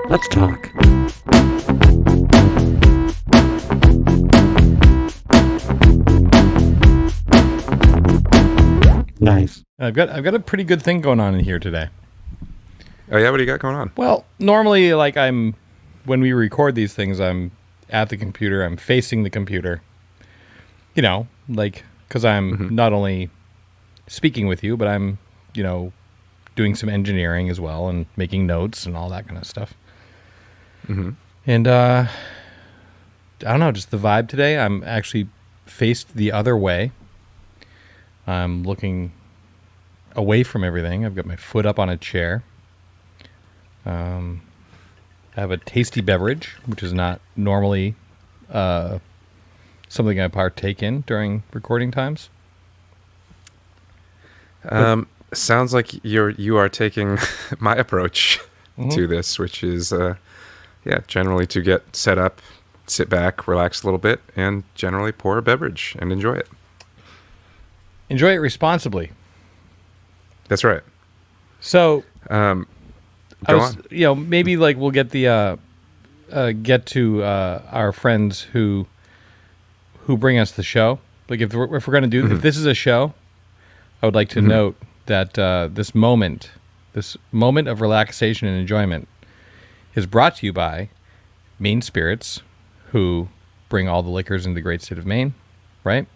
Let's talk. Nice. I've got a pretty good thing going on in here today. Oh yeah, what do you got going on? Well, normally, when we record these things, I'm at the computer, I'm facing the computer. You know, because I'm not only speaking with you, but I'm, doing some engineering as well and making notes and all that kind of stuff. Mm-hmm. And I don't know, just the vibe today. I'm actually faced the other way. I'm looking away from everything. I've got my foot up on a chair. I have a tasty beverage, which is not normally something I partake in during recording times. Sounds like you are taking my approach to this, which is generally to get set up, sit back, relax a little bit, and generally pour a beverage and enjoy it. Enjoy it responsibly. That's right. So, go on. Maybe we'll get get to our friends who bring us the show. Like if we're going to do, if this is a show, I would like to note that this moment of relaxation and enjoyment is brought to you by Maine Spirits, who bring all the liquors in the great state of Maine, right?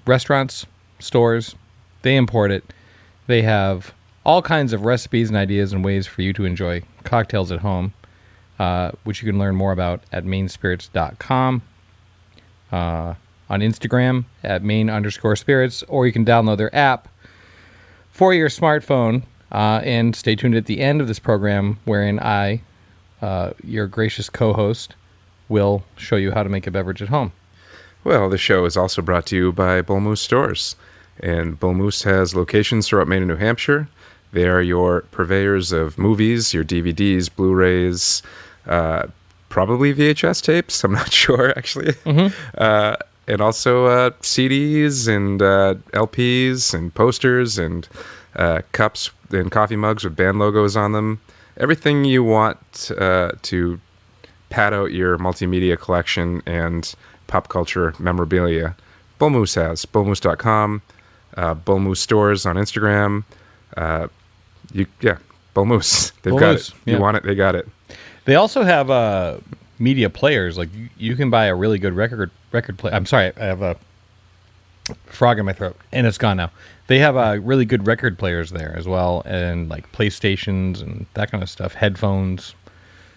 Restaurants, stores, they import it. They have all kinds of recipes and ideas and ways for you to enjoy cocktails at home, which you can learn more about at mainspirits.com, on Instagram at main_spirits, or you can download their app for your smartphone, and stay tuned at the end of this program, wherein I, your gracious co-host, will show you how to make a beverage at home. Well, the show is also brought to you by Bull Moose Stores. And Bull Moose has locations throughout Maine and New Hampshire. They are your purveyors of movies, your DVDs, Blu-rays, probably VHS tapes. I'm not sure, actually. And also CDs and LPs and posters and cups and coffee mugs with band logos on them. Everything you want to pad out your multimedia collection and pop culture memorabilia, Bull Moose has. Bullmoose.com, Bull Moose Stores on Instagram. Bull Moose. They've got it. You want it, they got it. They also have media players. Like you can buy a really good record player. I'm sorry, I have a frog in my throat, and it's gone now. They have really good record players there as well, and like PlayStations and that kind of stuff, headphones.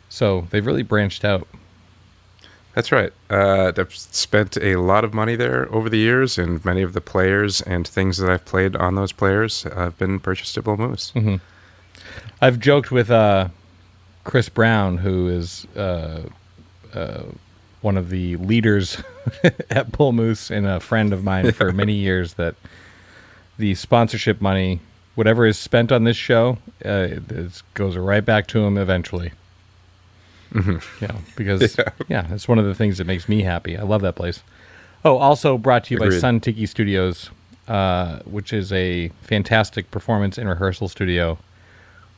So they've really branched out. That's right. I've spent a lot of money there over the years, and many of the players and things that I've played on those players have been purchased at Bull Moose. I've joked with Chris Brown, who is one of the leaders at Bull Moose and a friend of mine for many years, that the sponsorship money, whatever is spent on this show, it goes right back to him eventually. Because it's one of the things that makes me happy. I love that place. Oh, also brought to you by Sun Tiki Studios, which is a fantastic performance and rehearsal studio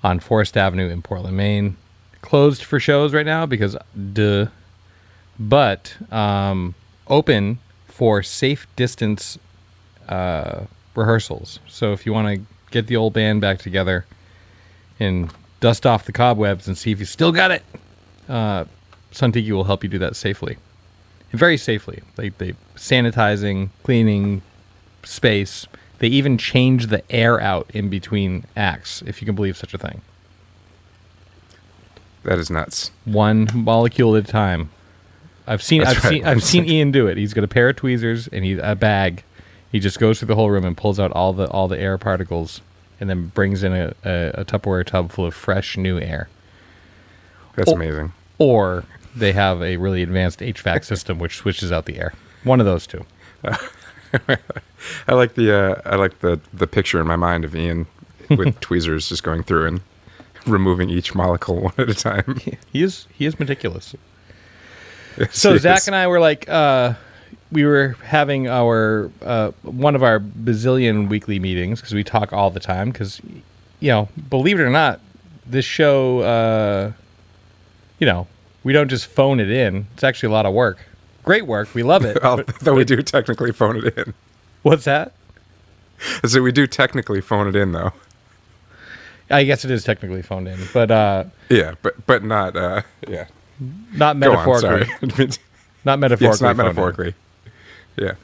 on Forest Avenue in Portland, Maine. Closed for shows right now because but open for safe distance rehearsals. So if you want to get the old band back together and dust off the cobwebs and see if you still got it, Sun Tiki will help you do that safely. Very safely. They sanitizing, cleaning space. They even change the air out in between acts, if you can believe such a thing. That is nuts. One molecule at a time. I've seen Ian do it. He's got a pair of tweezers and a bag. He just goes through the whole room and pulls out all the air particles, and then brings in a Tupperware tub full of fresh new air. That's amazing. Or they have a really advanced HVAC system which switches out the air. One of those two. I like the picture in my mind of Ian with tweezers just going through and removing each molecule one at a time. He is meticulous. Yes, so Zach and I were like, we were having our one of our bazillion weekly meetings because we talk all the time. Because, believe it or not, this show, we don't just phone it in. It's actually a lot of work. Great work. We love it. Though we do technically phone it in. What's that? So we do technically phone it in, though. I guess it is technically phoned in, but yeah, but not not metaphorically. Go on, sorry. Not metaphorically. Yes, not metaphorically. Yeah.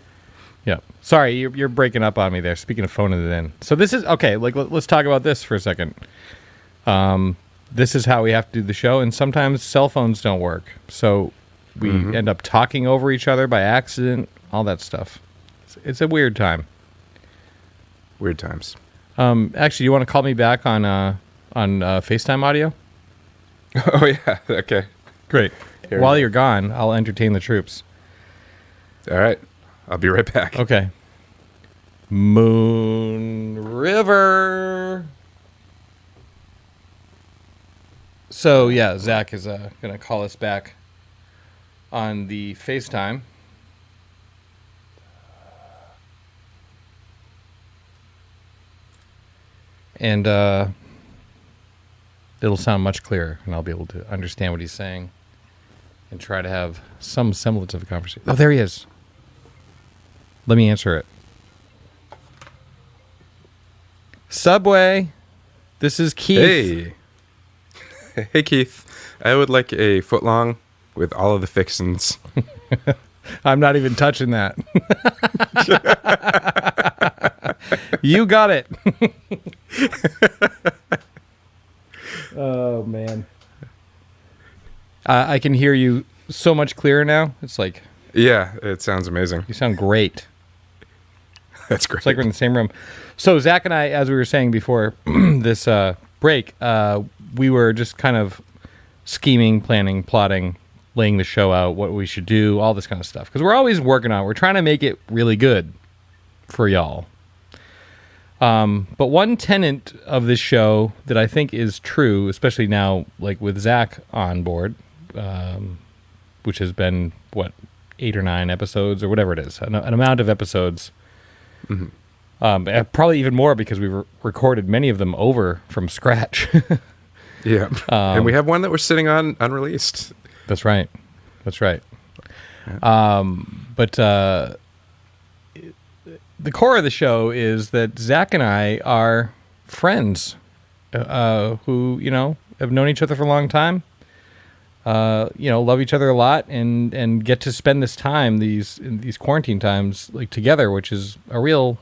Yeah. Sorry, you're breaking up on me there. Speaking of phoning it in, so this is okay. Like, let's talk about this for a second. This is how we have to do the show, and sometimes cell phones don't work, so we end up talking over each other by accident. All that stuff. It's a weird time. Weird times. Actually, you want to call me back on FaceTime audio? Oh yeah. Okay. Great. While you're gone, I'll entertain the troops. All right. I'll be right back. Okay. Moon River. So, yeah, Zach is going to call us back on the FaceTime. And it'll sound much clearer, and I'll be able to understand what he's saying and try to have some semblance of a conversation. Oh, there he is. Let me answer it. Subway, this is Keith. Hey. Hey, Keith. I would like a footlong with all of the fixins. I'm not even touching that. You got it. Oh, man. I can hear you so much clearer now. It's like... Yeah, it sounds amazing. You sound great. That's great. It's like we're in the same room. So Zach and I, as we were saying before this break, we were just kind of scheming, planning, plotting, laying the show out, what we should do, all this kind of stuff. Because we're always working on it. We're trying to make it really good for y'all. But one tenet of this show that I think is true, especially now, like with Zach on board, which has been, 8 or 9 episodes or whatever it is, an amount of episodes. Mm-hmm. Probably even more because we recorded many of them over from scratch. Yeah. And we have one that we're sitting on unreleased. That's right. Yeah. But the core of the show is that Zach and I are friends who, have known each other for a long time. Love each other a lot and get to spend this time, these quarantine times, like together, which is a real,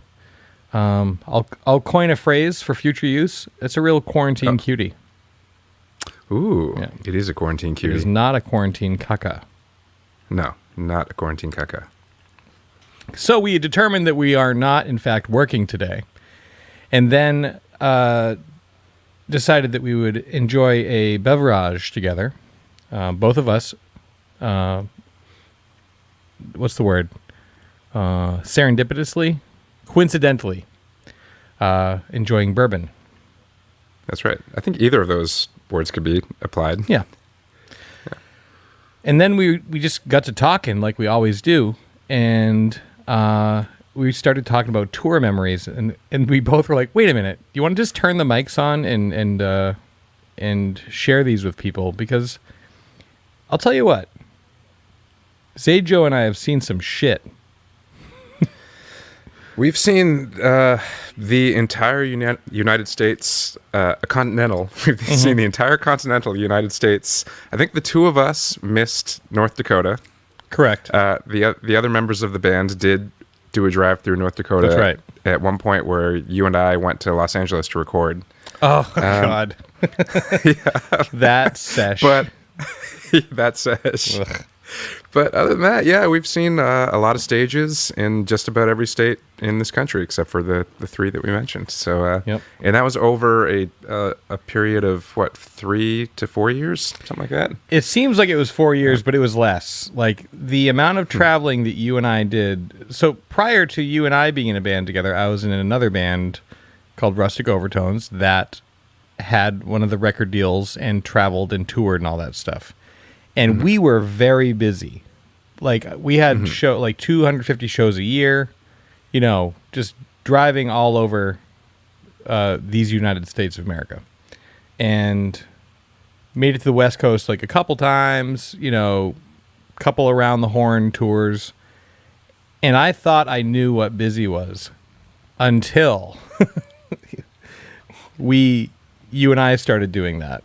I'll coin a phrase for future use. It's a real quarantine cutie. Ooh, Yeah. It is a quarantine cutie. It is not a quarantine caca. No, not a quarantine caca. So we determined that we are not, in fact, working today. And then decided that we would enjoy a beverage together. Both of us, what's the word? Serendipitously, coincidentally, enjoying bourbon. That's right. I think either of those words could be applied. Yeah. And then we just got to talking like we always do, and we started talking about tour memories, and we both were like, "Wait a minute, you want to just turn the mics on and share these with people?" Because I'll tell you what, Zajo and I have seen some shit. We've seen the entire United States, a continental. We've seen the entire continental United States. I think the two of us missed North Dakota. Correct. The other members of the band did do a drive through North Dakota. That's right. At one point where you and I went to Los Angeles to record. Oh, God. Yeah. That sesh. But that sesh. Ugh. But other than that, yeah, we've seen a lot of stages in just about every state in this country, except for the 3 that we mentioned. So, Yep. And that was over a period of 3 to 4 years, something like that. It seems like it was 4 years, but it was less. Like the amount of traveling that you and I did. So prior to you and I being in a band together, I was in another band called Rustic Overtones that had one of the record deals and traveled and toured and all that stuff. And we were very busy. Like we had 250 shows a year, just driving all over these United States of America. and made it to the West Coast like a couple times, couple around the horn tours. And I thought I knew what busy was until you and I started doing that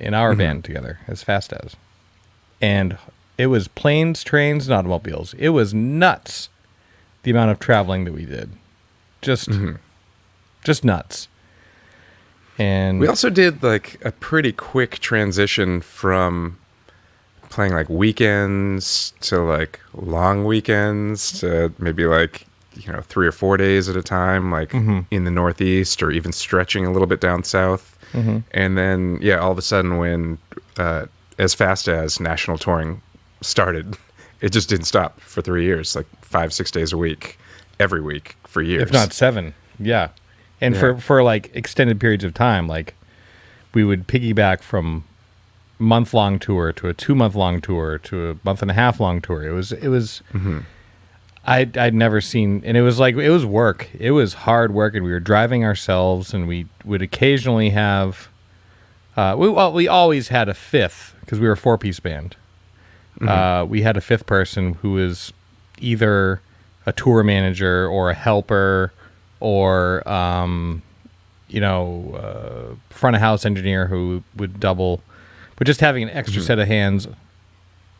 in our band together as Fast As. And it was planes, trains, and automobiles. It was nuts, the amount of traveling that we did. Just nuts. And we also did like a pretty quick transition from playing like weekends to like long weekends to maybe like 3 or 4 days at a time, like in the Northeast, or even stretching a little bit down south. And then all of a sudden when As Fast As national touring started, it just didn't stop for 3 years, like 5-6 days a week, every week for years, if not 7. And for like extended periods of time, like we would piggyback from month-long tour to a 2-month-long tour to a month-and-a-half long tour. It was I'd never seen, and it was work. It was hard work, and we were driving ourselves, and we would occasionally have we always had a fifth, because we were a 4-piece band. We had a fifth person who was either a tour manager or a helper or front of house engineer who would double. But just having an extra set of hands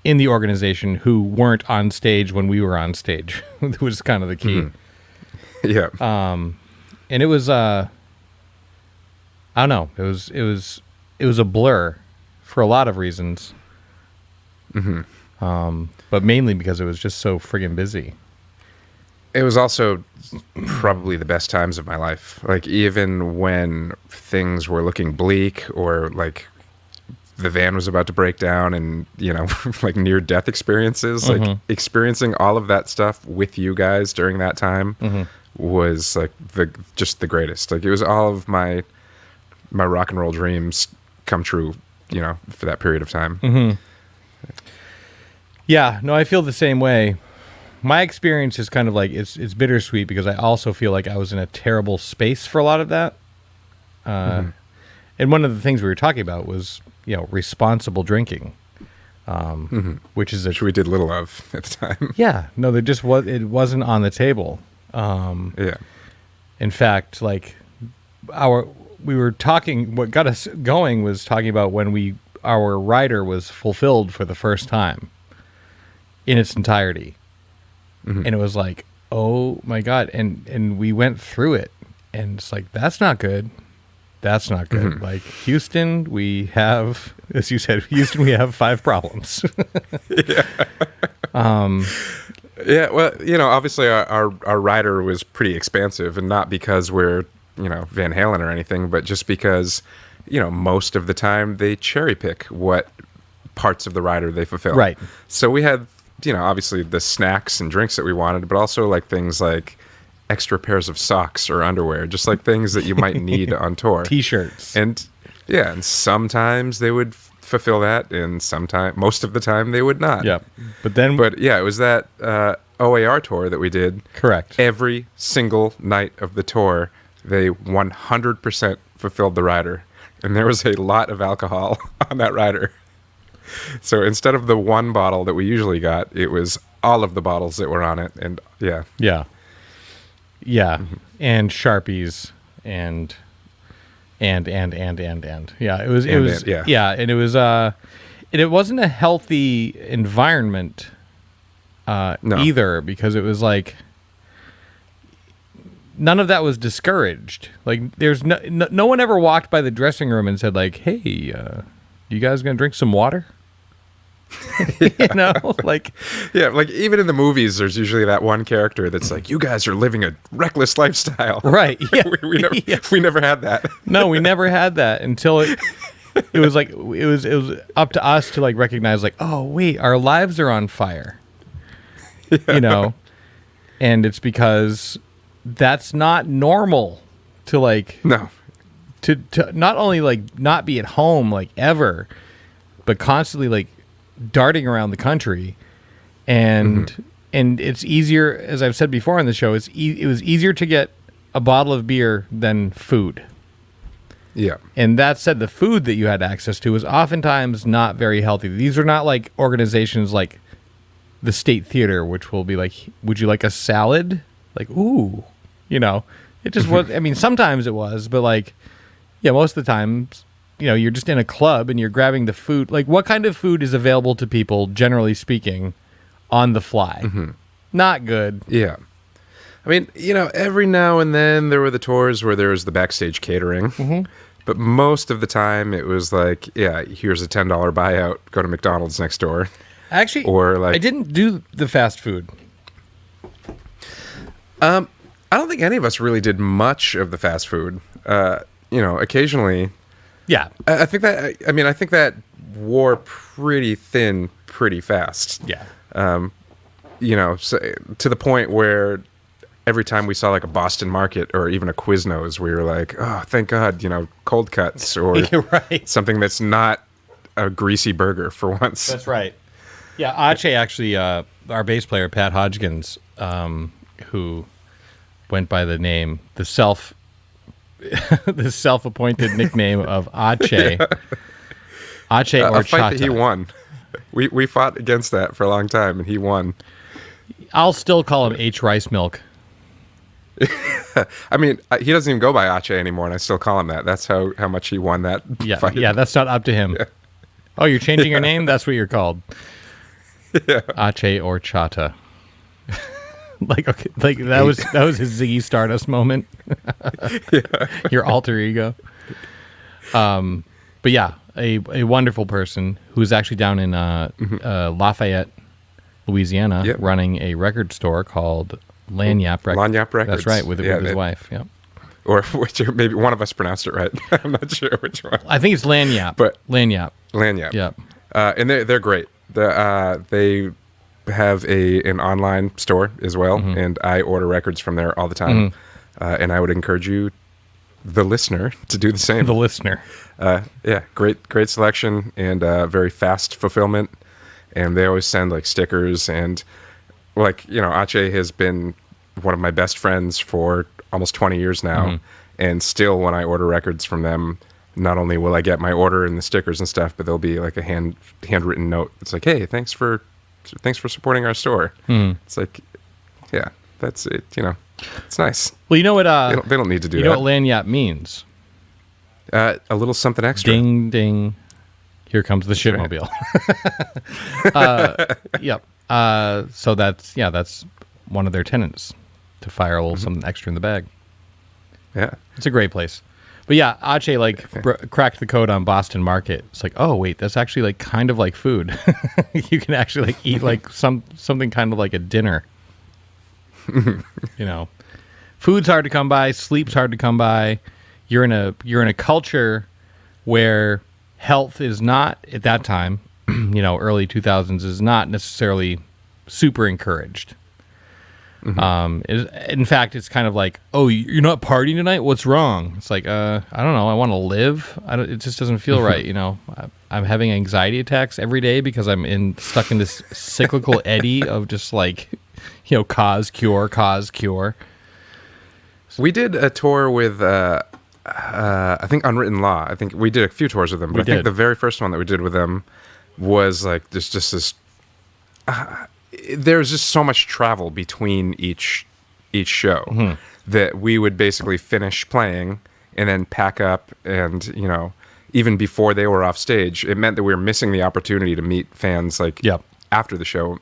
in the organization who weren't on stage when we were on stage was kind of the key. And it was I don't know, it was a blur for a lot of reasons. But mainly because it was just so friggin' busy. It was also probably the best times of my life. Like, even when things were looking bleak, or like the van was about to break down, and like near death experiences, like experiencing all of that stuff with you guys during that time was like just the greatest. Like, it was all of my rock and roll dreams come true, for that period of time. Yeah, no, I feel the same way. My experience is kind of like, it's bittersweet, because I also feel like I was in a terrible space for a lot of that. And one of the things we were talking about was, responsible drinking, which we did little of at the time. Yeah, no, it wasn't on the table. In fact, like we were talking, what got us going was talking about when our rider was fulfilled for the first time in its entirety. And it was like, oh my God. And we went through it, and it's like, that's not good. That's not good. Like, Houston, we have, as you said, we have 5 problems. Well, obviously our rider was pretty expansive, and not because we're, Van Halen or anything, but just because, most of the time they cherry pick what parts of the rider they fulfill. Right. So we had, obviously the snacks and drinks that we wanted, but also like things like extra pairs of socks or underwear, just like things that you might need on tour. T-shirts. And sometimes they would fulfill that, and most of the time they would not. Yeah. But it was that OAR tour that we did. Correct. Every single night of the tour, they 100% fulfilled the rider. And there was a lot of alcohol on that rider. So instead of the one bottle that we usually got, it was all of the bottles that were on it. And and Sharpies and and it wasn't a healthy environment either, because it was like none of that was discouraged. Like, there's no one ever walked by the dressing room and said like, hey, you guys gonna drink some water? Like even in the movies, there's usually that one character that's like, you guys are living a reckless lifestyle. Right. Yeah. we never had that. No, we never had that until it was like, it was up to us to like recognize like, oh wait, our lives are on fire. And it's because that's not normal to like, to not only like not be at home like ever, but constantly like darting around the country, and it's easier, as I've said before on the show, it was easier to get a bottle of beer than food. Yeah. And that said, the food that you had access to was oftentimes not very healthy. These are not like organizations like the State Theater, which will be like, would you like a salad? Like, ooh, it just was. I mean, sometimes it was, but like, yeah, most of the time, you're just in a club and you're grabbing the food. Like, what kind of food is available to people, generally speaking, on the fly? Not good. Yeah. I mean, every now and then there were the tours where there was the backstage catering. But most of the time it was like, yeah, here's a $10 buyout. Go to McDonald's next door. Actually, or like, I didn't do the fast food. I don't think any of us really did much of the fast food. Occasionally. Yeah. I think that wore pretty thin pretty fast. Yeah. So, to the point where every time we saw like a Boston Market or even a Quiznos, we were like, oh, thank God, cold cuts or right. something that's not a greasy burger for once. That's right. Yeah, Ache actually, our bass player, Pat Hodgkins, who went by the name, the self-appointed nickname of Ache. Yeah. Ache or a fight Chata. that he won. We fought against that for a long time, and he won. I'll still call him H. Rice Milk. I mean, he doesn't even go by Ache anymore, and I still call him that. That's how much he won that fight. Yeah, that's not up to him. Yeah. Oh, you're changing your name? That's what you're called. Yeah. Ache or Chata. That was his Ziggy Stardust moment. Yeah. Your alter ego. But yeah, a wonderful person who's actually down in Lafayette, Louisiana, Yep. running a record store called Lanyap Records. Lanyap Records. That's right, with his wife. Yeah. Or maybe one of us pronounced it right. I'm not sure which one. I think it's Lanyap. But Lanyap. Yeah. And they're great. They have an online store as well, and I order records from there all the time. And I would encourage you, the listener, to do the same. The listener. Yeah, great selection and very fast fulfillment. And they always send like stickers and like, Ache has been one of my best friends for almost 20 years now. And still when I order records from them, not only will I get my order and the stickers and stuff, but there'll be like a handwritten note. It's like, hey, thanks for supporting our store. It's like, yeah, that's it. It's nice. Well, you know what? They don't need to do that. You know what Lanyap means? A little something extra. Ding, ding. Here comes the shipmobile. Yep. So that's one of their tenants, to fire a little something extra in the bag. Yeah. It's a great place. But yeah, Ache cracked the code on Boston Market. It's like, oh wait, that's actually like kind of like food. You can actually like eat like something kind of like a dinner. Food's hard to come by, sleep's hard to come by. You're in a culture where health is not, at that time, early 2000s, is not necessarily super encouraged. In fact, it's kind of like, oh, you're not partying tonight? What's wrong? It's like, I don't know. I want to live. It just doesn't feel right. I'm having anxiety attacks every day because I'm stuck in this cyclical eddy of just like, cause, cure. We did a tour with, I think Unwritten Law. I think we did a few tours with them, but I think the very first one that we did with them was like just this. There's just so much travel between each show that we would basically finish playing and then pack up, and even before they were off stage, it meant that we were missing the opportunity to meet fans after the show.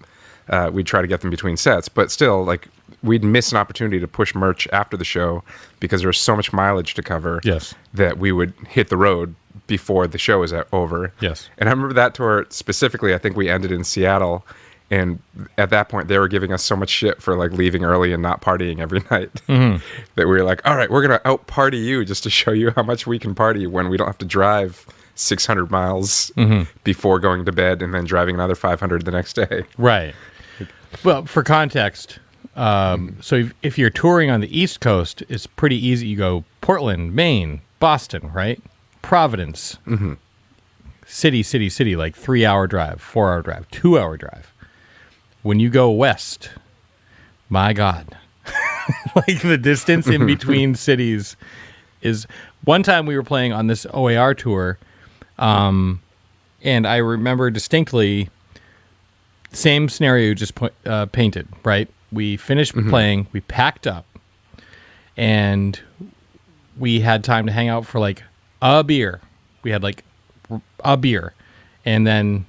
We'd try to get them between sets, but still, like, we'd miss an opportunity to push merch after the show because there was so much mileage to cover that we would hit the road before the show was over. Yes. And I remember that tour specifically, I think we ended in Seattle, and at that point they were giving us so much shit for like leaving early and not partying every night that we were like, all right, we're going to out party you just to show you how much we can party when we don't have to drive 600 miles before going to bed and then driving another 500 the next day. Right. Well, for context, so if you're touring on the East Coast, it's pretty easy. You go Portland, Maine, Boston, right? Providence, city, like 3-hour drive, 4-hour drive, 2-hour drive. When you go west, my God, like the distance in between cities is one time we were playing on this OAR tour, and I remember distinctly same scenario you just painted, right? We finished playing, we packed up, and we had time to hang out for like a beer. We had like a beer, and then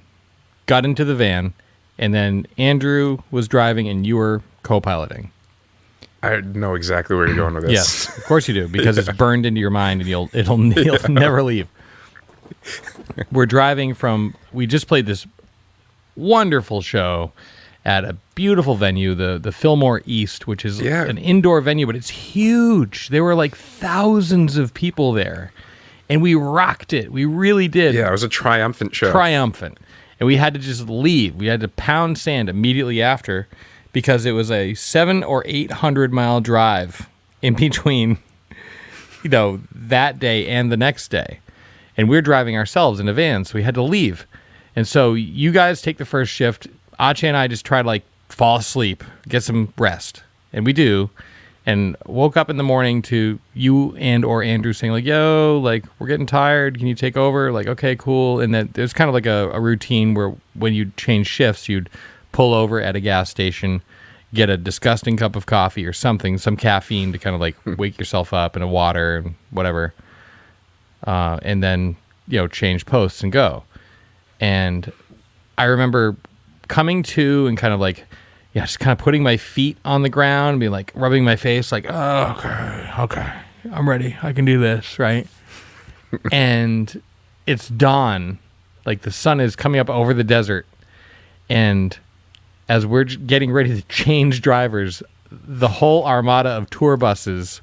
got into the van, and then Andrew was driving and you were co-piloting. I know exactly where you're going with this. Yes, of course you do, because it's burned into your mind and you'll never leave. We're driving we just played this wonderful show at a beautiful venue, the Fillmore East, which is an indoor venue, but it's huge. There were like thousands of people there, and we rocked it. We really did. Yeah, it was a triumphant show. Triumphant. And we had to just leave. We had to pound sand immediately after, because it was a 700 or 800 mile drive in between, that day and the next day. And we're driving ourselves in a van, so we had to leave. And so you guys take the first shift. Ache and I just try to fall asleep, get some rest. And we do. And woke up in the morning to you or Andrew saying yo, we're getting tired. Can you take over? Okay, cool. And then there's kind of a routine where when you change shifts, you'd pull over at a gas station, get a disgusting cup of coffee or something, some caffeine to kind of wake yourself up, and a water and whatever. And then, change posts and go. And I remember coming to and kind of just kind of putting my feet on the ground and being rubbing my face oh, okay, I'm ready. I can do this, right? And it's dawn. The sun is coming up over the desert. And as we're getting ready to change drivers, the whole armada of tour buses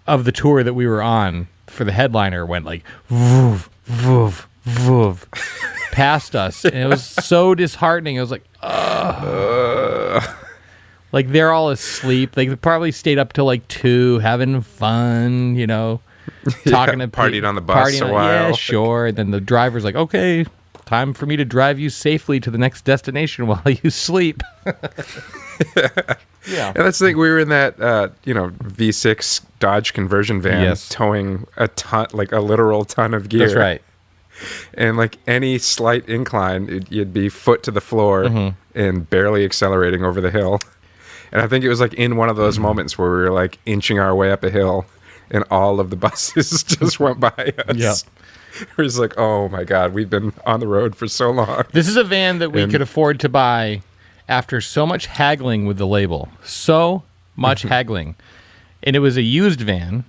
of the tour that we were on for the headliner went voof, voof, voof past us. And it was so disheartening. I was they're all asleep. They probably stayed up till 2 having fun, talking to partied on the bus a while. Yeah, sure. Then the driver's okay, time for me to drive you safely to the next destination while you sleep. Yeah. And that's the thing. We were in that, V6 Dodge conversion van, towing a ton, a literal ton of gear. That's right. And any slight incline, you'd be foot to the floor and barely accelerating over the hill. And I think it was in one of those moments where we were inching our way up a hill, and all of the buses just went by us. Yeah. It was oh my God, we've been on the road for so long. This is a van that we could afford to buy after so much haggling with the label. So much haggling. And it was a used van,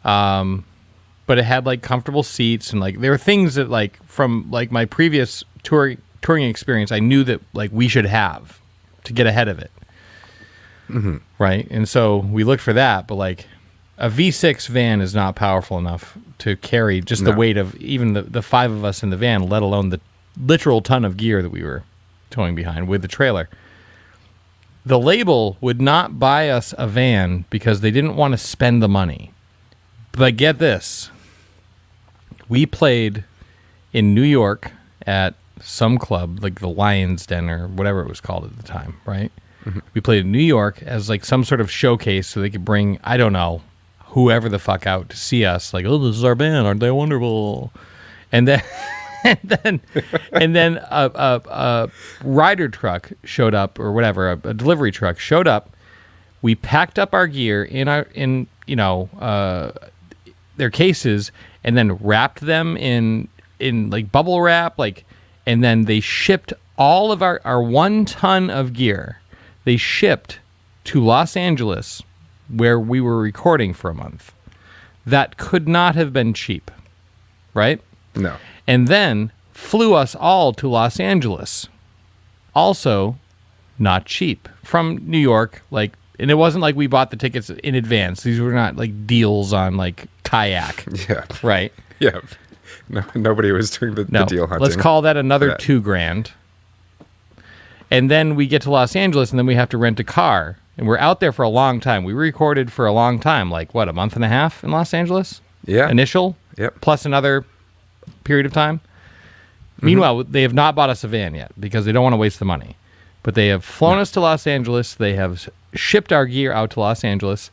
but it had comfortable seats, and there were things that from my previous touring experience I knew that we should have to get ahead of it. Right? And so we looked for that, but a V6 van is not powerful enough to carry just the weight of even the 5 of us in the van, let alone the literal ton of gear that we were towing behind with the trailer. The label would not buy us a van because they didn't want to spend the money. But get this. We played in New York at some club, the Lion's Den or whatever it was called at the time, right? We played in New York as some sort of showcase so they could bring, I don't know, whoever the fuck out to see us. Oh, this is our band. Aren't they wonderful? And then and then a rider truck showed up, or whatever, a delivery truck showed up. We packed up our gear in their cases, and then wrapped them in bubble wrap, and then they shipped all of our 1 ton of gear. They shipped to Los Angeles, where we were recording for a month. That could not have been cheap, right? No. And then flew us all to Los Angeles. Also, not cheap. From New York, and it wasn't we bought the tickets in advance. These were not deals on kayak. Yeah. Right? Yeah. No, nobody was doing the deal hunting. Let's call that another $2,000. And then we get to Los Angeles, and then we have to rent a car. And we're out there for a long time. We recorded for a long time, a month and a half in Los Angeles? Yeah. Initial? Yep. Plus another period of time? Meanwhile, they have not bought us a van yet because they don't want to waste the money. But they have flown us to Los Angeles. They have shipped our gear out to Los Angeles.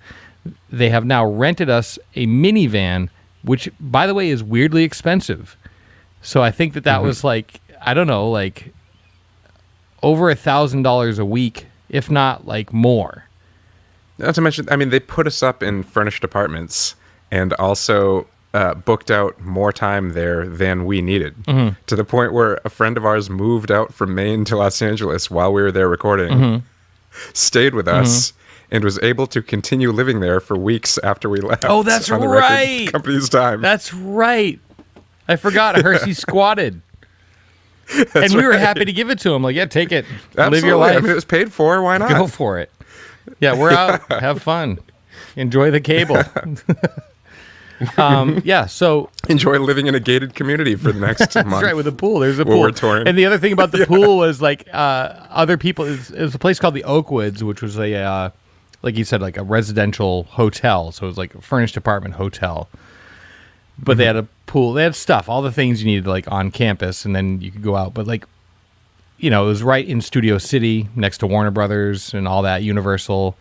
they have now rented us a minivan, which, by the way, is weirdly expensive. So I think that was like, I don't know, like over $1,000 a week, if not like more. Not to mention, I mean, they put us up in furnished apartments and also booked out more time there than we needed, to the point where a friend of ours moved out from Maine to Los Angeles while we were there recording, stayed with us, and was able to continue living there for weeks after we left. Oh, that's on the right. record company's time. That's right. I forgot. Hersey squatted. And we were happy to give it to him. Like, yeah, take it. Absolutely. Live your life. I mean, it was paid for. Why not? Go for it. Yeah, we're out. Have fun. Enjoy the cable. So enjoy living in a gated community for the next month. That's right, with a pool. There's a while pool. we're touring. And the other thing about the pool was like other people. It was a place called the Oakwoods, which was a like you said, like a residential hotel. So it was like a furnished apartment hotel. But they had a pool. They had stuff, all the things you needed like on campus, and then you could go out. But like, it was right in Studio City, next to Warner Brothers and all that, Universal,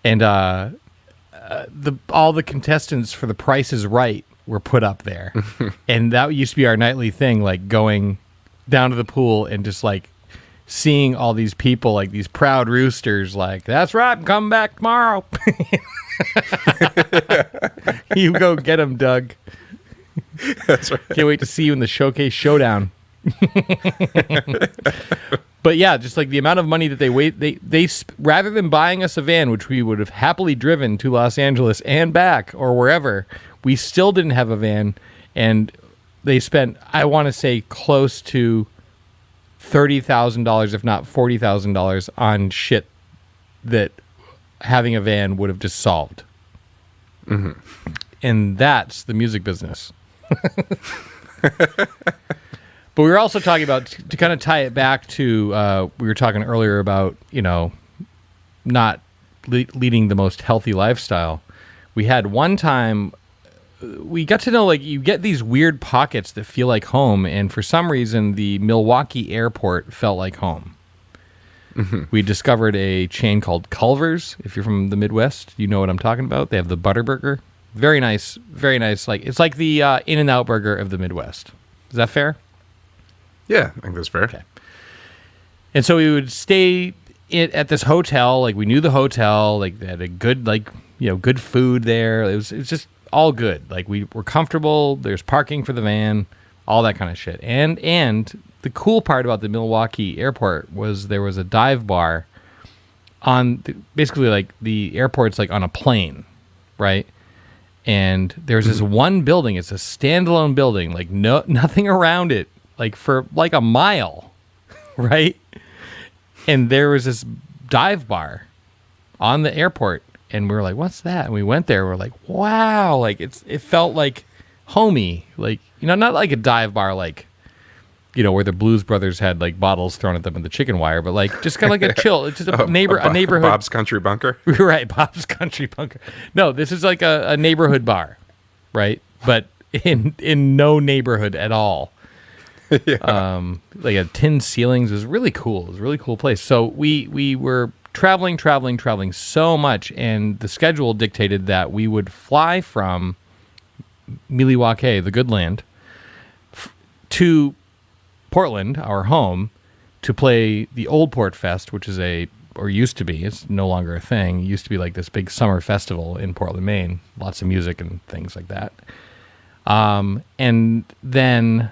and all the contestants for The Price is Right were put up there, and that used to be our nightly thing, like going down to the pool and just like seeing all these people, like these proud roosters, like, that's right, I'm coming back tomorrow. You go get them, Doug. That's right. Can't wait to see you in the Showcase Showdown. But yeah, just like the amount of money that they rather than buying us a van, which we would have happily driven to Los Angeles and back or wherever, we still didn't have a van, and they spent, I want to say, close to $30,000, if not $40,000, on shit that having a van would have just solved. And that's the music business. But we were also talking about, to kind of tie it back to, we were talking earlier about, not leading the most healthy lifestyle. We had one time, we got to know, like, you get these weird pockets that feel like home, and for some reason, the Milwaukee airport felt like home. We discovered a chain called Culver's. If you're from the Midwest, you know what I'm talking about. They have the Butterburger. Very nice, very nice. Like, it's like the In-N-Out burger of the Midwest. Is that fair? Yeah, I think that's fair. Okay. And so we would stay at this hotel. Like, we knew the hotel. Like, they had a good, like, good food there. It was just all good. Like, we were comfortable. There's parking for the van, all that kind of shit. And the cool part about the Milwaukee airport was there was a dive bar on basically like the airport's like on a plane, right? And there's this one building. It's a standalone building, like nothing around it, like for like a mile, right? And there was this dive bar on the airport, and we were like, "What's that?" And we went there. We're like, "Wow!" Like it felt like homey, like not like a dive bar, like where the Blues Brothers had like bottles thrown at them in the chicken wire, but like just kind of like a chill. It's just a neighborhood. Bob's Country Bunker. Right, Bob's Country Bunker. No, this is like a neighborhood bar, right? But in no neighborhood at all. Yeah. Like a tin ceilings. It was really cool. It was a really cool place. So we were traveling so much, and the schedule dictated that we would fly from Milwaukee, the good land, to Portland, our home, to play the Old Port Fest, which is or used to be, it's no longer a thing. It used to be like this big summer festival in Portland, Maine. Lots of music and things like that. And then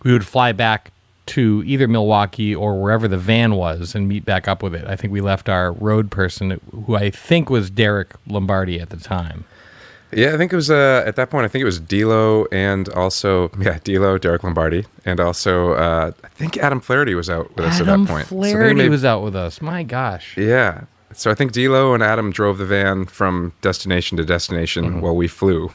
we would fly back to either Milwaukee or wherever the van was and meet back up with it. I think we left our road person, who I think was Derek Lombardi at the time. Yeah, I think it was, at that point, I think it was D'Lo and also, D'Lo, Derek Lombardi, and also, I think Adam Flaherty was out with us at that point. Adam Flaherty was out with us. My gosh. Yeah. So I think D'Lo and Adam drove the van from destination to destination while we flew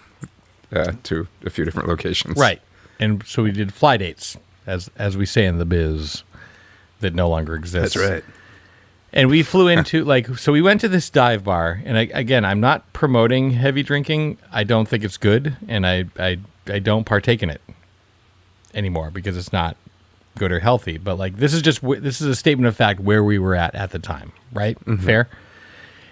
to a few different locations. Right. And so we did fly dates, as we say in the biz, that no longer exists. That's right. And we flew into, so we went to this dive bar. And again, I'm not promoting heavy drinking. I don't think it's good. And I don't partake in it anymore because it's not good or healthy. But this is a statement of fact where we were at the time, right? Fair?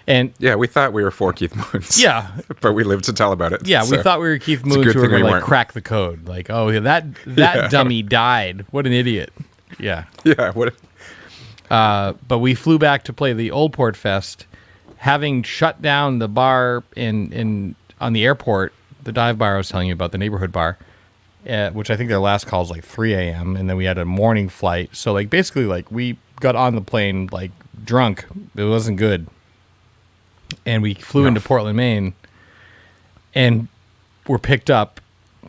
And Yeah, we thought we were 4 Keith Moons. yeah, But we lived to tell about it. yeah, we so. thought we were Keith It's a Moons good who were thing we going to like weren't. crack the code. Like, oh, yeah, that Yeah. dummy died. What an idiot. Yeah. Yeah, what? But we flew back to play the Old Port Fest, having shut down the bar in on the airport, the dive bar I was telling you about, the neighborhood bar, which I think their last call was like 3 a.m. and then we had a morning flight. So like basically like we got on the plane like drunk. It wasn't good, and we flew into Portland, Maine, and were picked up,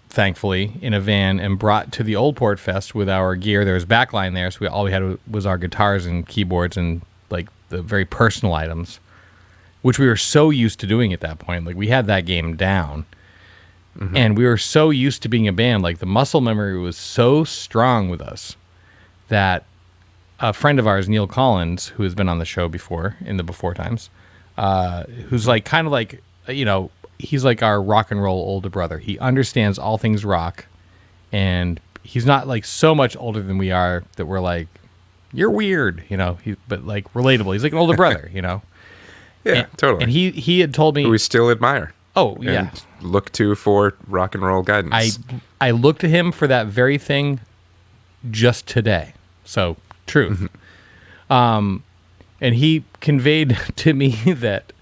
thankfully, in a van and brought to the Old Port Fest with our gear. There was backline there, so all we had was our guitars and keyboards and like the very personal items, which we were so used to doing at that point. Like we had that game down, and we were so used to being a band. Like the muscle memory was so strong with us that a friend of ours, Neil Collins, who has been on the show before in the before times, who's like kind of like, you know, he's like our rock and roll older brother. He understands all things rock, and he's not like so much older than we are that we're like, you're weird, you know, but like relatable. He's like an older brother, you know? Yeah, totally. And he had told me, Who we still admire. oh And yeah, look to for rock and roll guidance. I looked to him for that very thing just today. So truth. And he conveyed to me that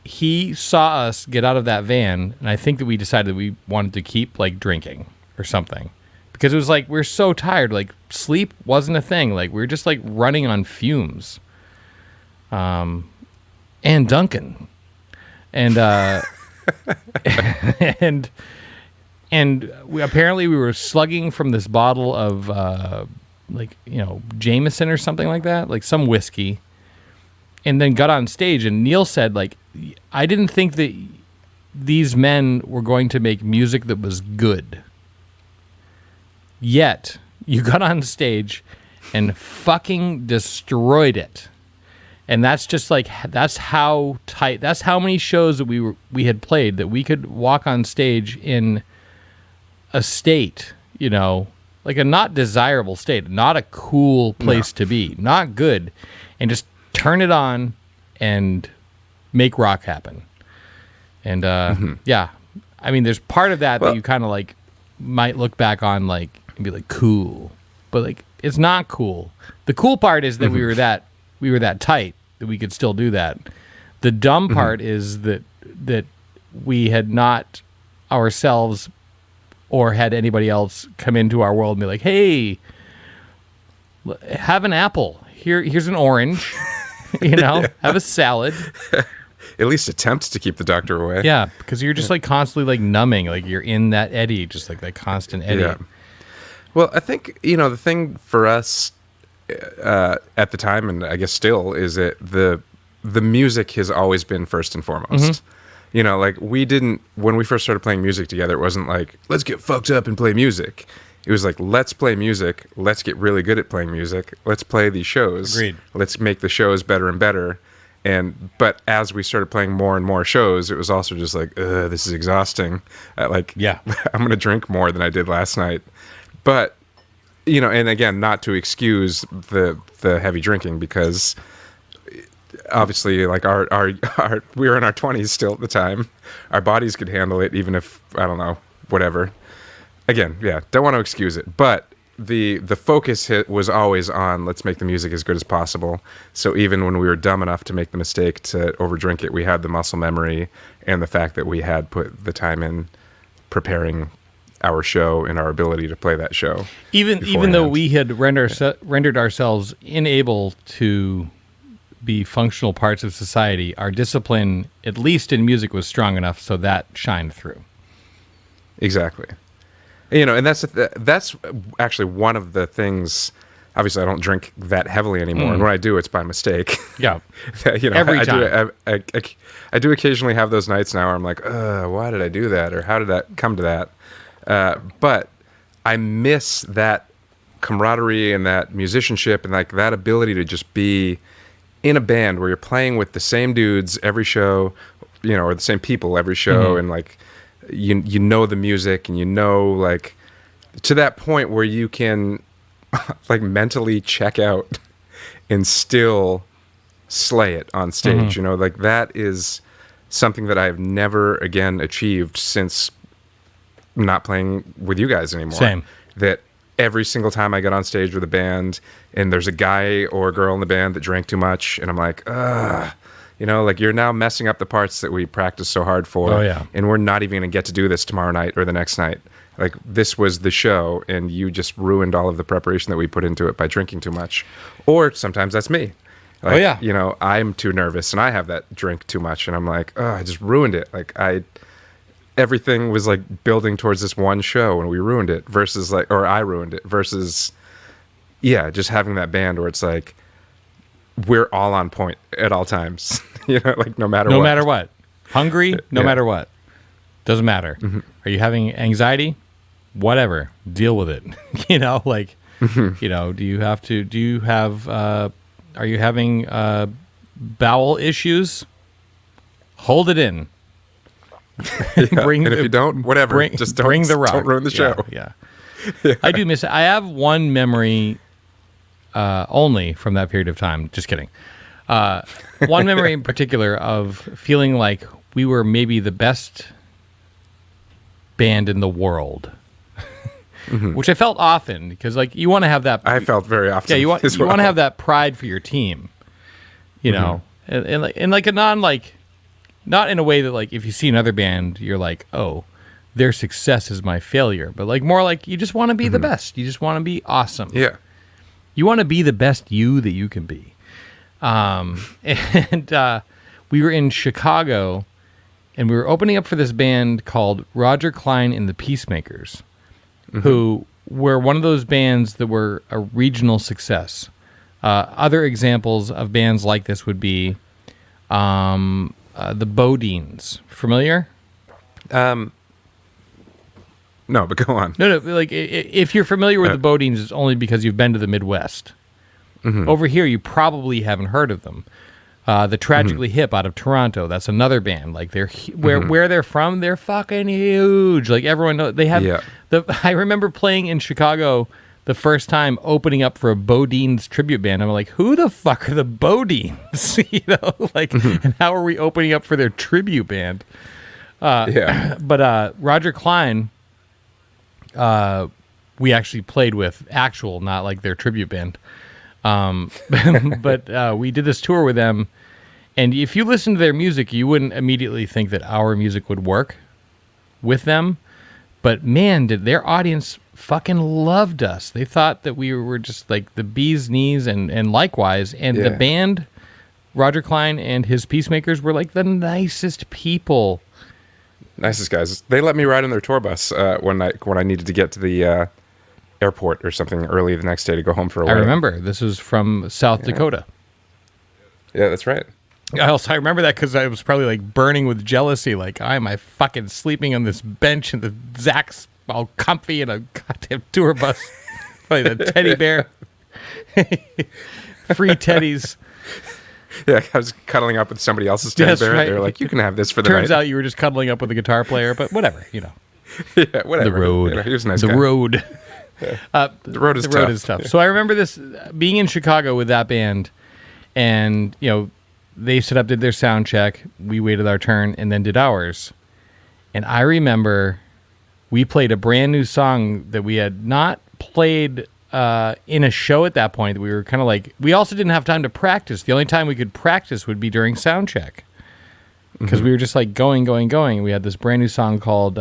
he saw us get out of that van, and I think that we decided that we wanted to keep like drinking or something, because it was like we're so tired. Like sleep wasn't a thing. Like we were just like running on fumes. And Duncan, and and we apparently we were slugging from this bottle of like, you know, Jameson or something like that, like some whiskey, and then got on stage. And Neil said, like, I didn't think that these men were going to make music that was good. Yet you got on stage and fucking destroyed it. And that's just like, that's how tight, that's how many shows that we had played that we could walk on stage in a state, you know, like a not desirable state, not a cool place to be, not good, and just turn it on and make rock happen. And yeah, I mean, there's part of that that you kind of like might look back on like and be like cool, but like it's not cool. The cool part is that we were that tight that we could still do that. The dumb part is that we had not ourselves or had anybody else come into our world and be like, hey, have an apple. Here's an orange. You know, have a salad. At least attempt to keep the doctor away. Yeah, because you're just like constantly like numbing, like you're in that eddy, just like that constant eddy. Yeah. Well, I think, you know, the thing for us at the time, and I guess still, is that the music has always been first and foremost. You know, like when we first started playing music together, it wasn't like, let's get fucked up and play music. It was like, let's play music. Let's get really good at playing music. Let's play these shows. Agreed. Let's make the shows better and better. But as we started playing more and more shows, it was also just like, this is exhausting. Yeah. I'm going to drink more than I did last night. But, you know, and again, not to excuse the heavy drinking, because obviously, like our we were in our 20s still at the time. Our bodies could handle it, even if, I don't know, whatever. Again, yeah, don't want to excuse it, but the focus was always on, let's make the music as good as possible. So even when we were dumb enough to make the mistake to overdrink it, we had the muscle memory and the fact that we had put the time in preparing our show and our ability to play that show. Even though we had rendered ourselves unable to be functional parts of society, our discipline, at least in music, was strong enough so that shined through. Exactly. You know, and that's actually one of the things. Obviously, I don't drink that heavily anymore, and when I do, it's by mistake. Yeah, You know, every time. I do occasionally have those nights now where I'm like, why did I do that, or how did that come to that? But I miss that camaraderie and that musicianship and like that ability to just be in a band where you're playing with the same dudes every show, you know, or the same people every show, and like you know the music, and you know, like, to that point where you can like mentally check out and still slay it on stage. You know, like that is something that I've never again achieved since not playing with you guys anymore. Same. That every single time I get on stage with a band and there's a guy or a girl in the band that drank too much, and I'm like, ugh, you know, like you're now messing up the parts that we practiced so hard for. Oh, yeah. And we're not even going to get to do this tomorrow night or the next night. Like this was the show and you just ruined all of the preparation that we put into it by drinking too much. Or sometimes that's me. Like, Oh, yeah. You know, I'm too nervous and I have that drink too much and I'm like, oh, I just ruined it. Like everything was like building towards this one show and we ruined it versus like, or I ruined it versus, yeah, just having that band where it's like, we're all on point at all times, you know, like no matter what. Hungry, no matter what. Doesn't matter. Are you having anxiety? Whatever. Deal with it. You know, like, you know, are you having bowel issues? Hold it in. And if you don't, whatever. Just don't, bring the rock. Don't ruin the show. Yeah. I do miss it. I have one memory only from that period of time. Just kidding. One memory in particular of feeling like we were maybe the best band in the world. Which I felt often because like you want to have that. I felt very often. Yeah, you want to have that pride for your team. You know, and like a not in a way that like if you see another band you're like, oh, their success is my failure, but like more like you just want to be the best. You just want to be awesome. Yeah. You want to be the best you that you can be. And we were in Chicago and we were opening up for this band called Roger Clyne and the Peacemakers, who were one of those bands that were a regional success. Other examples of bands like this would be the Bodines. Familiar? No, but go on. No. Like if you're familiar with the Bodines, it's only because you've been to the Midwest. Over here, you probably haven't heard of them. The Tragically Hip out of Toronto. That's another band. Like they're where they're from. They're fucking huge. Like everyone knows. They have I remember playing in Chicago the first time, opening up for a Bodines tribute band. I'm like, who the fuck are the Bodines? You know, like, and how are we opening up for their tribute band? But Roger Clyne, we actually played with actual, not like their tribute band. But we did this tour with them, and if you listen to their music, you wouldn't immediately think that our music would work with them. But man, did their audience fucking loved us. They thought that we were just like the bee's knees, and likewise. And the band, Roger Clyne and his Peacemakers, were like the nicest people. Nicest guys. They let me ride in their tour bus one night when I needed to get to the airport or something early the next day to go home for a while. I remember. This was from South Dakota. Yeah, that's right. I remember that because I was probably like burning with jealousy. Like, I am fucking sleeping on this bench and the Zach's all comfy in a goddamn tour bus. Like the teddy bear. Free teddies. Yeah, I was cuddling up with somebody else's teddy bear. Right. They were like, you can have this for the night. Turns out you were just cuddling up with a guitar player, but whatever, you know. Yeah, whatever. The road. You know, he was a nice the guy. road. The road is tough. So I remember this being in Chicago with that band, and you know, they set up, did their sound check, we waited our turn, and then did ours. And I remember we played a brand new song that we had not played in a show at that point. We were kind of like, we also didn't have time to practice. The only time we could practice would be during sound check, because we were just like going. We had this brand new song called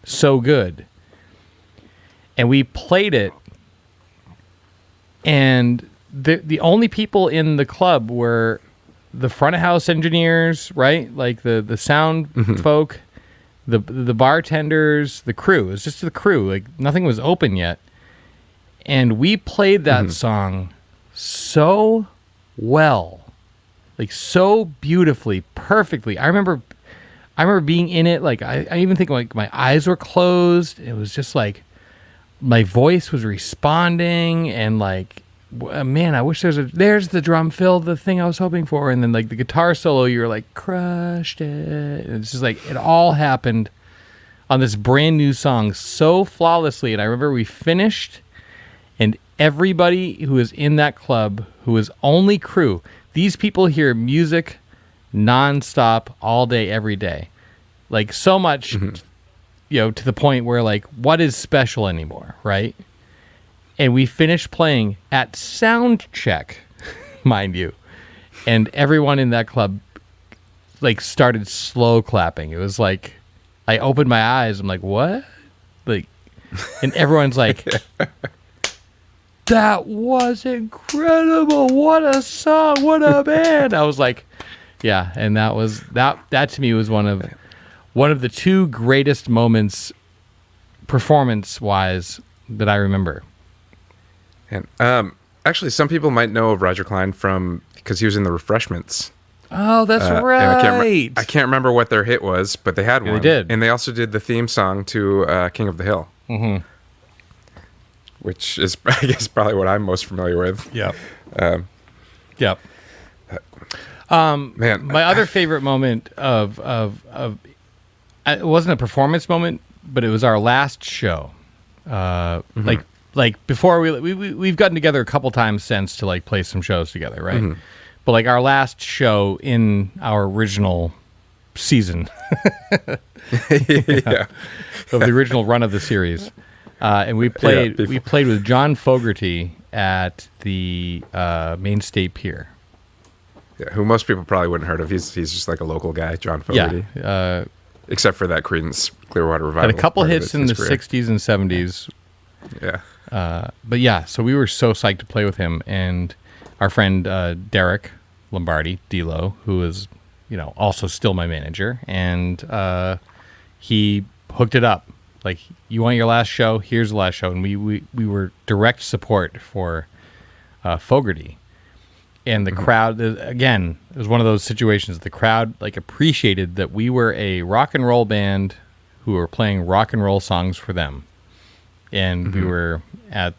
So Good. And we played it, and the only people in the club were the front of house engineers, right? Like the sound folk, the bartenders, the crew. It was just the crew. Like nothing was open yet. And we played that song so well, like so beautifully, perfectly. I remember being in it. Like I even think like my eyes were closed. It was just like my voice was responding, and like, man, I wish there's the drum fill, the thing I was hoping for. And then like the guitar solo, you're like, crushed it. And it's just like, it all happened on this brand new song so flawlessly. And I remember we finished, and everybody who was in that club, who was only crew, these people hear music nonstop all day, every day. Like so much, to the point where like, what is special anymore, right? And we finished playing at sound check, mind you. And everyone in that club like started slow clapping. It was like, I opened my eyes. I'm like, what? Like, and everyone's like, that was incredible. What a song. What a band. I was like, yeah. And that to me was one of the two greatest moments performance wise that I remember. And actually, some people might know of Roger Klein because he was in the Refreshments. Oh, that's right. And I can't remember what their hit was, but they had one. They did. And they also did the theme song to King of the Hill. Mm-hmm. Which is, I guess, probably what I'm most familiar with. Yep. Man, my other favorite moment of it wasn't a performance moment, but it was our last show. Like before we've gotten together a couple times since to like play some shows together, right? Mm-hmm. But like our last show in our original season of the original run of the series, and we played with John Fogerty at the Main State Pier. Yeah, who most people probably wouldn't heard of. He's just like a local guy, John Fogerty. Yeah. Except for that Creedence Clearwater Revival. Had a couple hits in the 60s and 70s. Yeah. But yeah, so we were so psyched to play with him, and our friend Derek Lombardi, D-Lo, who is, also still my manager, and he hooked it up. Like, you want your last show? Here's the last show. And we were direct support for Fogerty. And the crowd, again, it was one of those situations. The crowd like appreciated that we were a rock and roll band who were playing rock and roll songs for them. And we were at,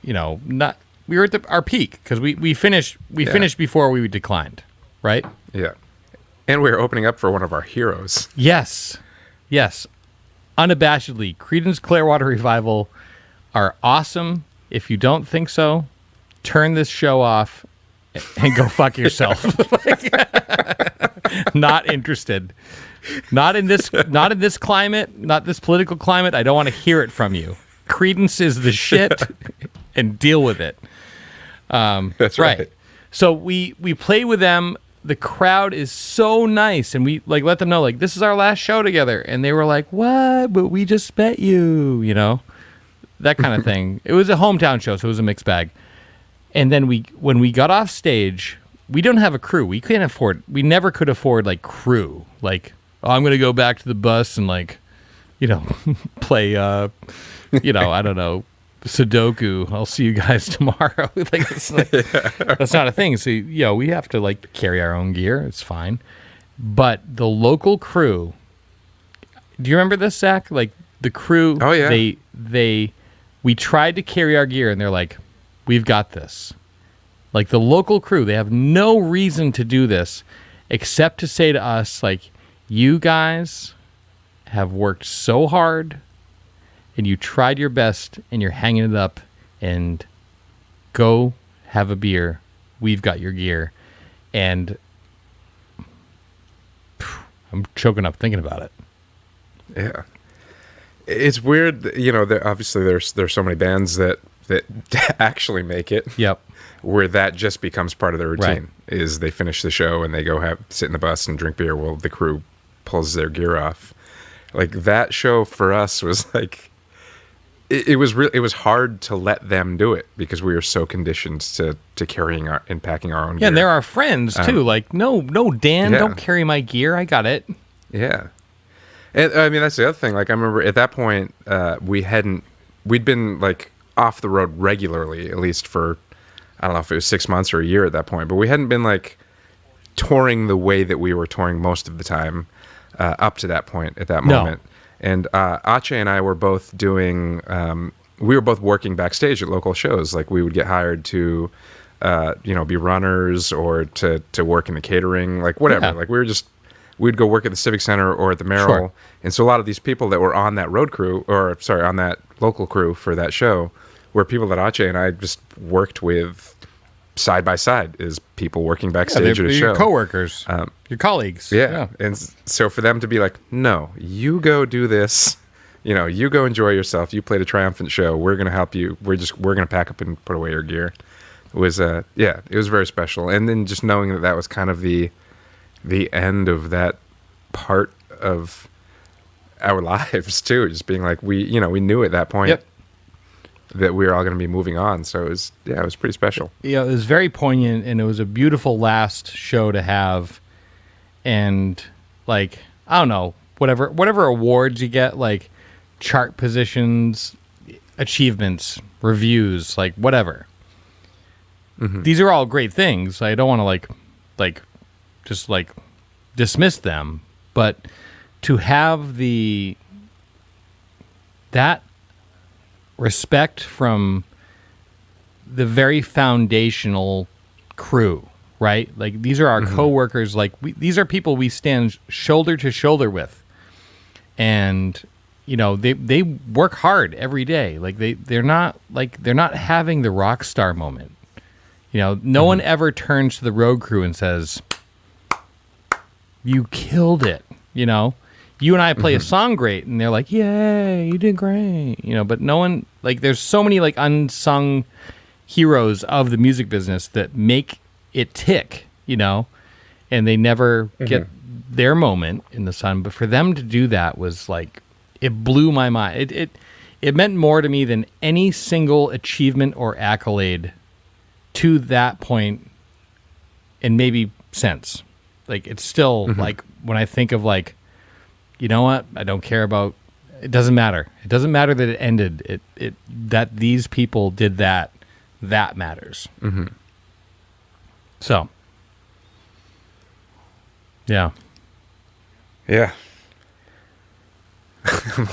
we were at our peak because we finished before we declined, right? Yeah. And we were opening up for one of our heroes. Yes. Unabashedly, Creedence Clearwater Revival are awesome. If you don't think so, turn this show off and go fuck yourself. Not interested. Not in this climate, not this political climate. I don't want to hear it from you. Creedence is the shit, and deal with it. That's right. So we play with them. The crowd is so nice, and we like let them know like this is our last show together, and they were like, "What? But we just met you," that kind of thing. It was a hometown show, so it was a mixed bag. And then when we got off stage, we don't have a crew. We never could afford like crew. Like, I'm going to go back to the bus and like, play, I don't know, Sudoku. I'll see you guys tomorrow. That's not a thing. So, we have to like carry our own gear. It's fine. But the local crew, do you remember this, Zach? Like the crew, oh, yeah. We tried to carry our gear and they're like, we've got this. Like the local crew, they have no reason to do this except to say to us, like, you guys have worked so hard and you tried your best and you're hanging it up, and go have a beer. We've got your gear. And I'm choking up thinking about it. Yeah. It's weird, obviously there's so many bands that actually make it. Yep. Where that just becomes part of their routine. Right. Is they finish the show and they go sit in the bus and drink beer while the crew pulls their gear off. Like that show for us was like, it was hard to let them do it because we were so conditioned to carrying and packing our own gear. Yeah, and they're our friends too. Like, no, Dan, don't carry my gear. I got it. Yeah. And I mean, that's the other thing. Like I remember at that point, we'd been like off the road regularly, at least for, I don't know if it was 6 months or a year at that point, but we hadn't been like touring the way that we were touring most of the time up to that point at that moment. And Ache and I were both doing, we were both working backstage at local shows. Like we would get hired to, be runners or to work in the catering, like whatever. Yeah. Like we'd go work at the Civic Center or at the Merrill. Sure. And so a lot of these people that were on that on that local crew for that show were people that Ache and I just worked with side by side is people working backstage they're at a your show. coworkers, your colleagues. Yeah. And so for them to be like, no, you go do this, you go enjoy yourself. You played a triumphant show. We're going to help you. We're going to pack up and put away your gear. It was, it was very special. And then just knowing that was kind of the end of that part of our lives too. Just being like, we knew at that point that we were all going to be moving on. So it was pretty special. Yeah, it was very poignant, and it was a beautiful last show to have. And like, I don't know, whatever awards you get, like chart positions, achievements, reviews, like whatever. Mm-hmm. These are all great things. I don't want to just dismiss them, but to have that respect from the very foundational crew, right? Like, these are our coworkers. Like, these are people we stand shoulder to shoulder with, and they work hard every day. Like, they're not having the rock star moment. No one ever turns to the road crew and says, "You killed it." You and I play a song great, and they're like, "Yay, you did great." But no one, there's so many unsung heroes of the music business that make it tick, and they never get their moment in the sun. But for them to do that was it blew my mind. It meant more to me than any single achievement or accolade to that point, and maybe since. It's still when I think of you know what? I don't care about. It doesn't matter. It doesn't matter that it ended. It that these people did that. That matters. Mm-hmm. So, yeah. Yeah. I'm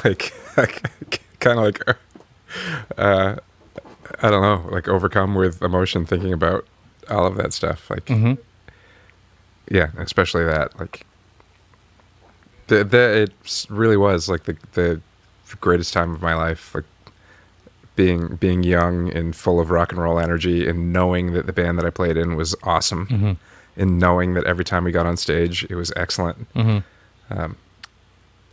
kind of I don't know, overcome with emotion thinking about all of that stuff. Yeah, especially that. It really was the greatest time of my life. Being young and full of rock and roll energy, and knowing that the band that I played in was awesome, and knowing that every time we got on stage, it was excellent.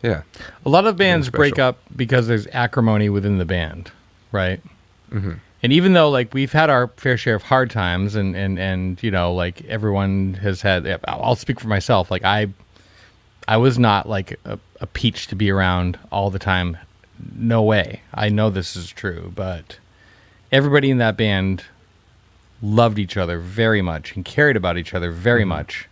Yeah. A lot of bands break up because there's acrimony within the band, right? And even though we've had our fair share of hard times, and everyone has had. I'll speak for myself. I was not a peach to be around all the time. No way. I know this is true, but everybody in that band loved each other very much and cared about each other very much,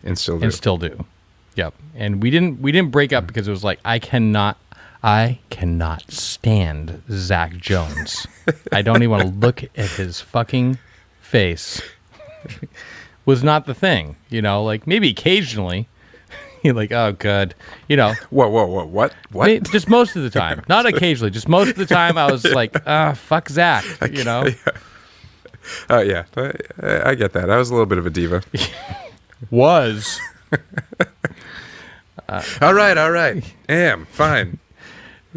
and still do. Yep. And we didn't break up because it was I cannot stand Zach Jones. I don't even want to look at his fucking face. Was not the thing, maybe occasionally. You're oh, good. Whoa, what? Just most of the time. Not occasionally. Just most of the time I was fuck Zach, Yeah. Oh, yeah. I get that. I was a little bit of a diva. Was. All right. Fine.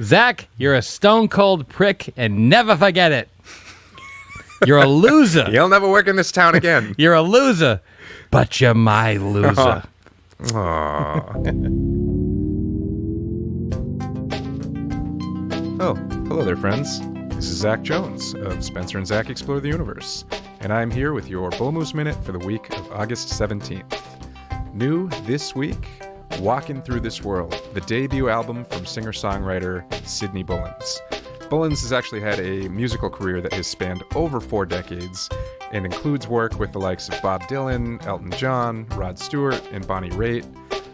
Zach, you're a stone cold prick, and never forget it. You're a loser. You'll never work in this town again. You're a loser, but you're my loser. Aww. Oh, hello there, friends. This is Zach Jones of Spencer and Zach Explore the Universe, and I'm here with your Bull Moose Minute for the week of August 17th. New this week, Walking Through This World, the debut album from singer-songwriter Sydney Bullins. Bullins has actually had a musical career that has spanned over 4 decades and includes work with the likes of Bob Dylan, Elton John, Rod Stewart, and Bonnie Raitt.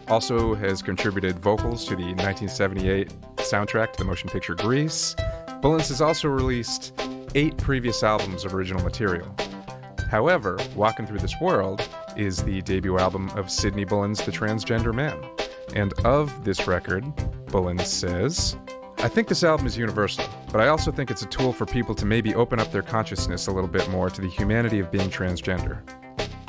Also has contributed vocals to the 1978 soundtrack to the motion picture Grease. Bullins has also released 8 previous albums of original material. However, Walking Through This World is the debut album of Sydney Bullins, the transgender man. And of this record, Bullins says, "I think this album is universal, but I also think it's a tool for people to maybe open up their consciousness a little bit more to the humanity of being transgender."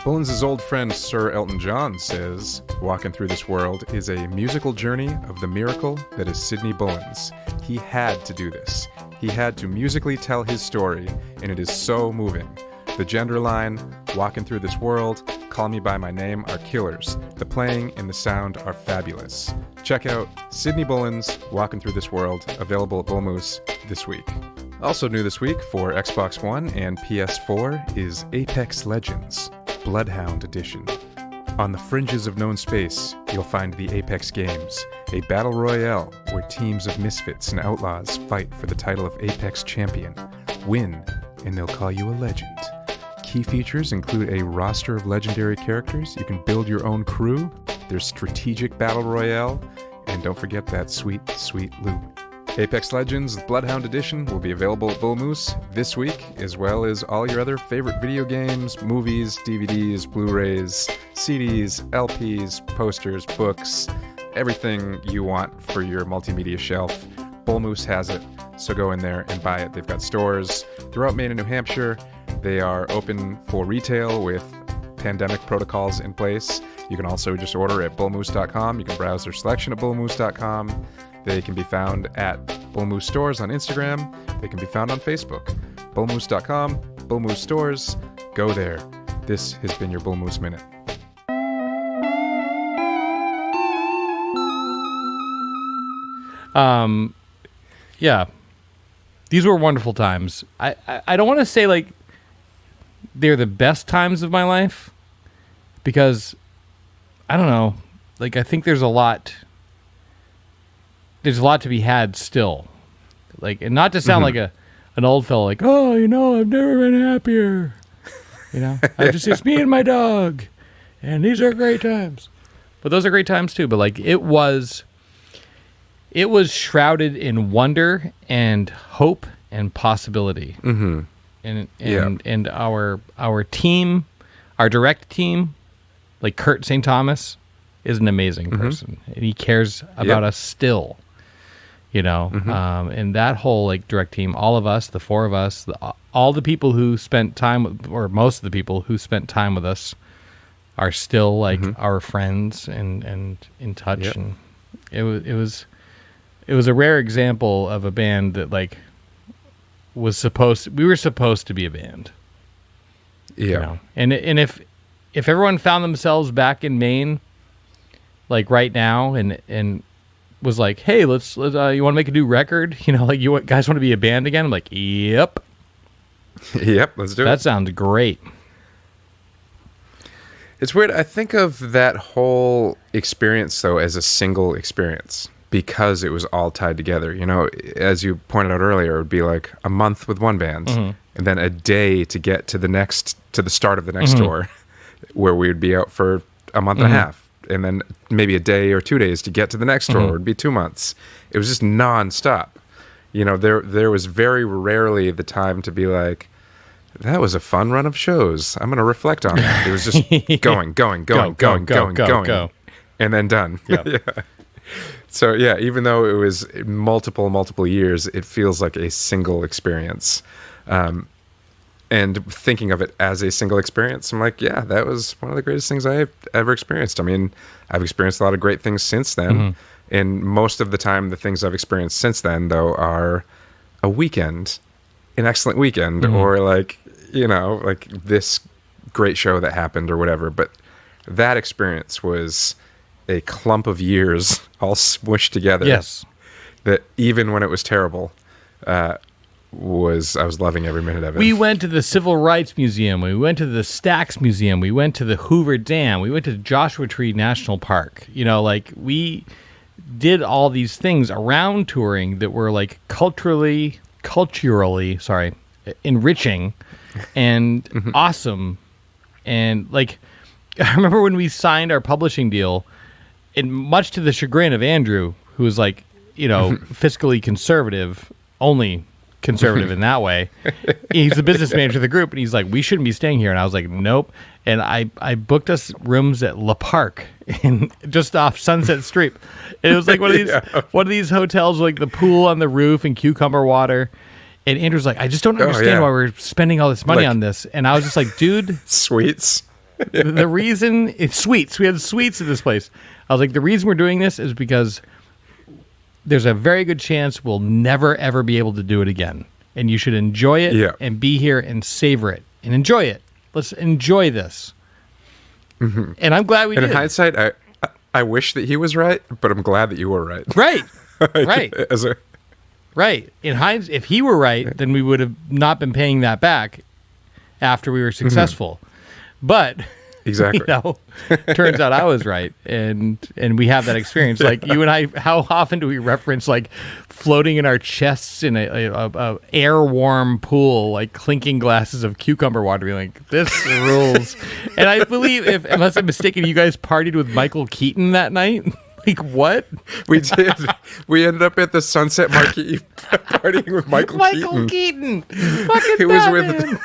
Bullins' old friend Sir Elton John says, "Walking Through This World is a musical journey of the miracle that is Sydney Bullins. He had to do this. He had to musically tell his story, and it is so moving. The Gender Line, Walking Through This World, Call Me By My Name are killers. The playing and the sound are fabulous. Check out Sydney Bullen's Walking Through This World, available at Bull Moose this week. Also new this week for Xbox One and PS4 is Apex Legends, Bloodhound Edition. On the fringes of known space, you'll find the Apex Games, a battle royale where teams of misfits and outlaws fight for the title of Apex Champion. Win, and they'll call you a legend. Key features include a roster of legendary characters. You can build your own crew. There's strategic battle royale, and don't forget that sweet, sweet loot. Apex Legends Bloodhound Edition will be available at Bull Moose this week, as well as all your other favorite video games, movies, DVDs, Blu-rays, CDs, LPs, posters, books, everything you want for your multimedia shelf. Bull Moose has it, so go in there and buy it. They've got stores throughout Maine and New Hampshire. They are open for retail with pandemic protocols in place. You can also just order at bullmoose.com. You can browse their selection at bullmoose.com. They can be found at Bull Moose Stores on Instagram. They can be found on Facebook. Bullmoose.com, Bull Moose Stores. Go there. This has been your Bull Moose Minute. Yeah. These were wonderful times. I don't want to say, like, they're the best times of my life, because, I don't know, like, I think there's a lot to be had still. Like, and not to sound like an old fellow, like, oh, I've never been happier. It's me and my dog, and these are great times. But those are great times too. But like, it was shrouded in wonder and hope and possibility. Mm-hmm. And our team, our direct team, like Kurt St. Thomas, is an amazing person, and he cares about us still. And that whole like direct team, all of us, the four of us, all the people who spent time, or most of the people who spent time with us, are still like our friends and in touch. Yep. And it was a rare example of a band that like we were supposed to be a band. Yeah. And if everyone found themselves back in Maine, like right now, and was like, hey, let's you want to make a new record? Like, you guys want to be a band again? I'm like, yep. Yep, let's do it. That sounds great. It's weird. I think of that whole experience, though, as a single experience, because it was all tied together. As you pointed out earlier, it would be like a month with one band, and then a day to get to the start of the next tour, where we would be out for a month and a half. And then maybe a day or 2 days to get to the next tour. It would be 2 months. It was just nonstop. There was very rarely the time to be like, that was a fun run of shows. I'm going to reflect on that. It was just going, and then done. Yep. Yeah. So, yeah, even though it was multiple years, it feels like a single experience. And thinking of it as a single experience, I'm like, yeah, that was one of the greatest things I've ever experienced. I mean, I've experienced a lot of great things since then. And most of the time, the things I've experienced since then, though, are a weekend, an excellent weekend, or like, like this great show that happened or whatever. But that experience was a clump of years all smushed together. Yes. That even when it was terrible, I was loving every minute of it. We went to the Civil Rights Museum. We went to the Stax Museum. We went to the Hoover Dam. We went to Joshua Tree National Park. Like, we did all these things around touring that were like culturally enriching and awesome. And like, I remember when we signed our publishing deal, and much to the chagrin of Andrew, who was like, fiscally conservative, only conservative in that way. He's the business manager of the group, and he's like, we shouldn't be staying here. And I was like, nope. And I booked us rooms at La Park, just off Sunset Street. And it was like one of these hotels with like the pool on the roof and cucumber water. And Andrew's like, I just don't understand why we're spending all this money on this. And I was just like, dude, sweets. The reason it's sweets. We had sweets at this place. I was like, the reason we're doing this is because there's a very good chance we'll never, ever be able to do it again. And you should enjoy it and be here and savor it and enjoy it. Let's enjoy this. Mm-hmm. And I'm glad we and did. In hindsight, I wish that he was right, but I'm glad that you were right. Right. Right. Right. In hindsight, if he were right, then we would have not been paying that back after we were successful. But exactly. Turns out I was right, and we have that experience. Like you and I, how often do we reference like floating in our chests in a air warm pool, like clinking glasses of cucumber water, being like, "This rules." And I believe, unless I'm mistaken, you guys partied with Michael Keaton that night. Like what? We did. We ended up at the Sunset Marquee partying with Michael Keaton. Fucking He Batman. was with.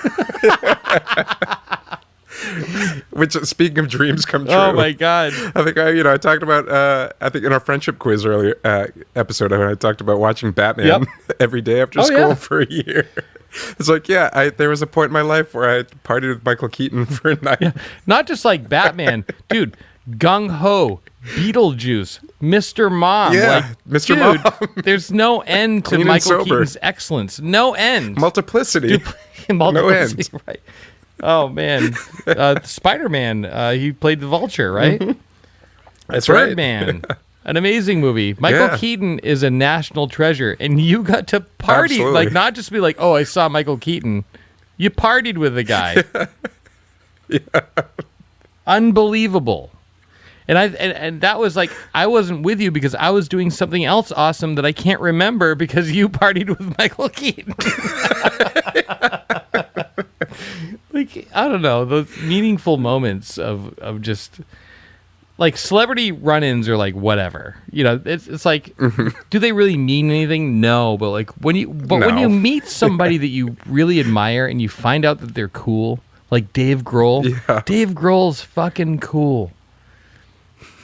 Which, speaking of dreams come true. Oh my God! I think I talked about. I think in our friendship quiz earlier episode, I talked about watching Batman every day after school for a year. It's like, there was a point in my life where I partied with Michael Keaton for a night. Yeah. Not just like Batman, dude. Gung Ho, Beetlejuice, Mr. Mom. Mr. Mom. There's no end to Michael Keaton's excellence. No end. Multiplicity. Multiplicity. No end. Right. Oh man, Spider-Man. He played the Vulture, right? Mm-hmm. That's Birdman. Right. An amazing movie. Michael Keaton is a national treasure, and you got to party, Absolutely. like not just be like, "Oh, I saw Michael Keaton." You partied with the guy. Unbelievable. And that was like, I wasn't with you because I was doing something else awesome that I can't remember because you partied with Michael Keaton. Like, I don't know, those meaningful moments of just like celebrity run-ins are like whatever. It's like, do they really mean anything? No, but like when you meet somebody that you really admire and you find out that they're cool, like Dave Grohl. Yeah. Dave Grohl's fucking cool.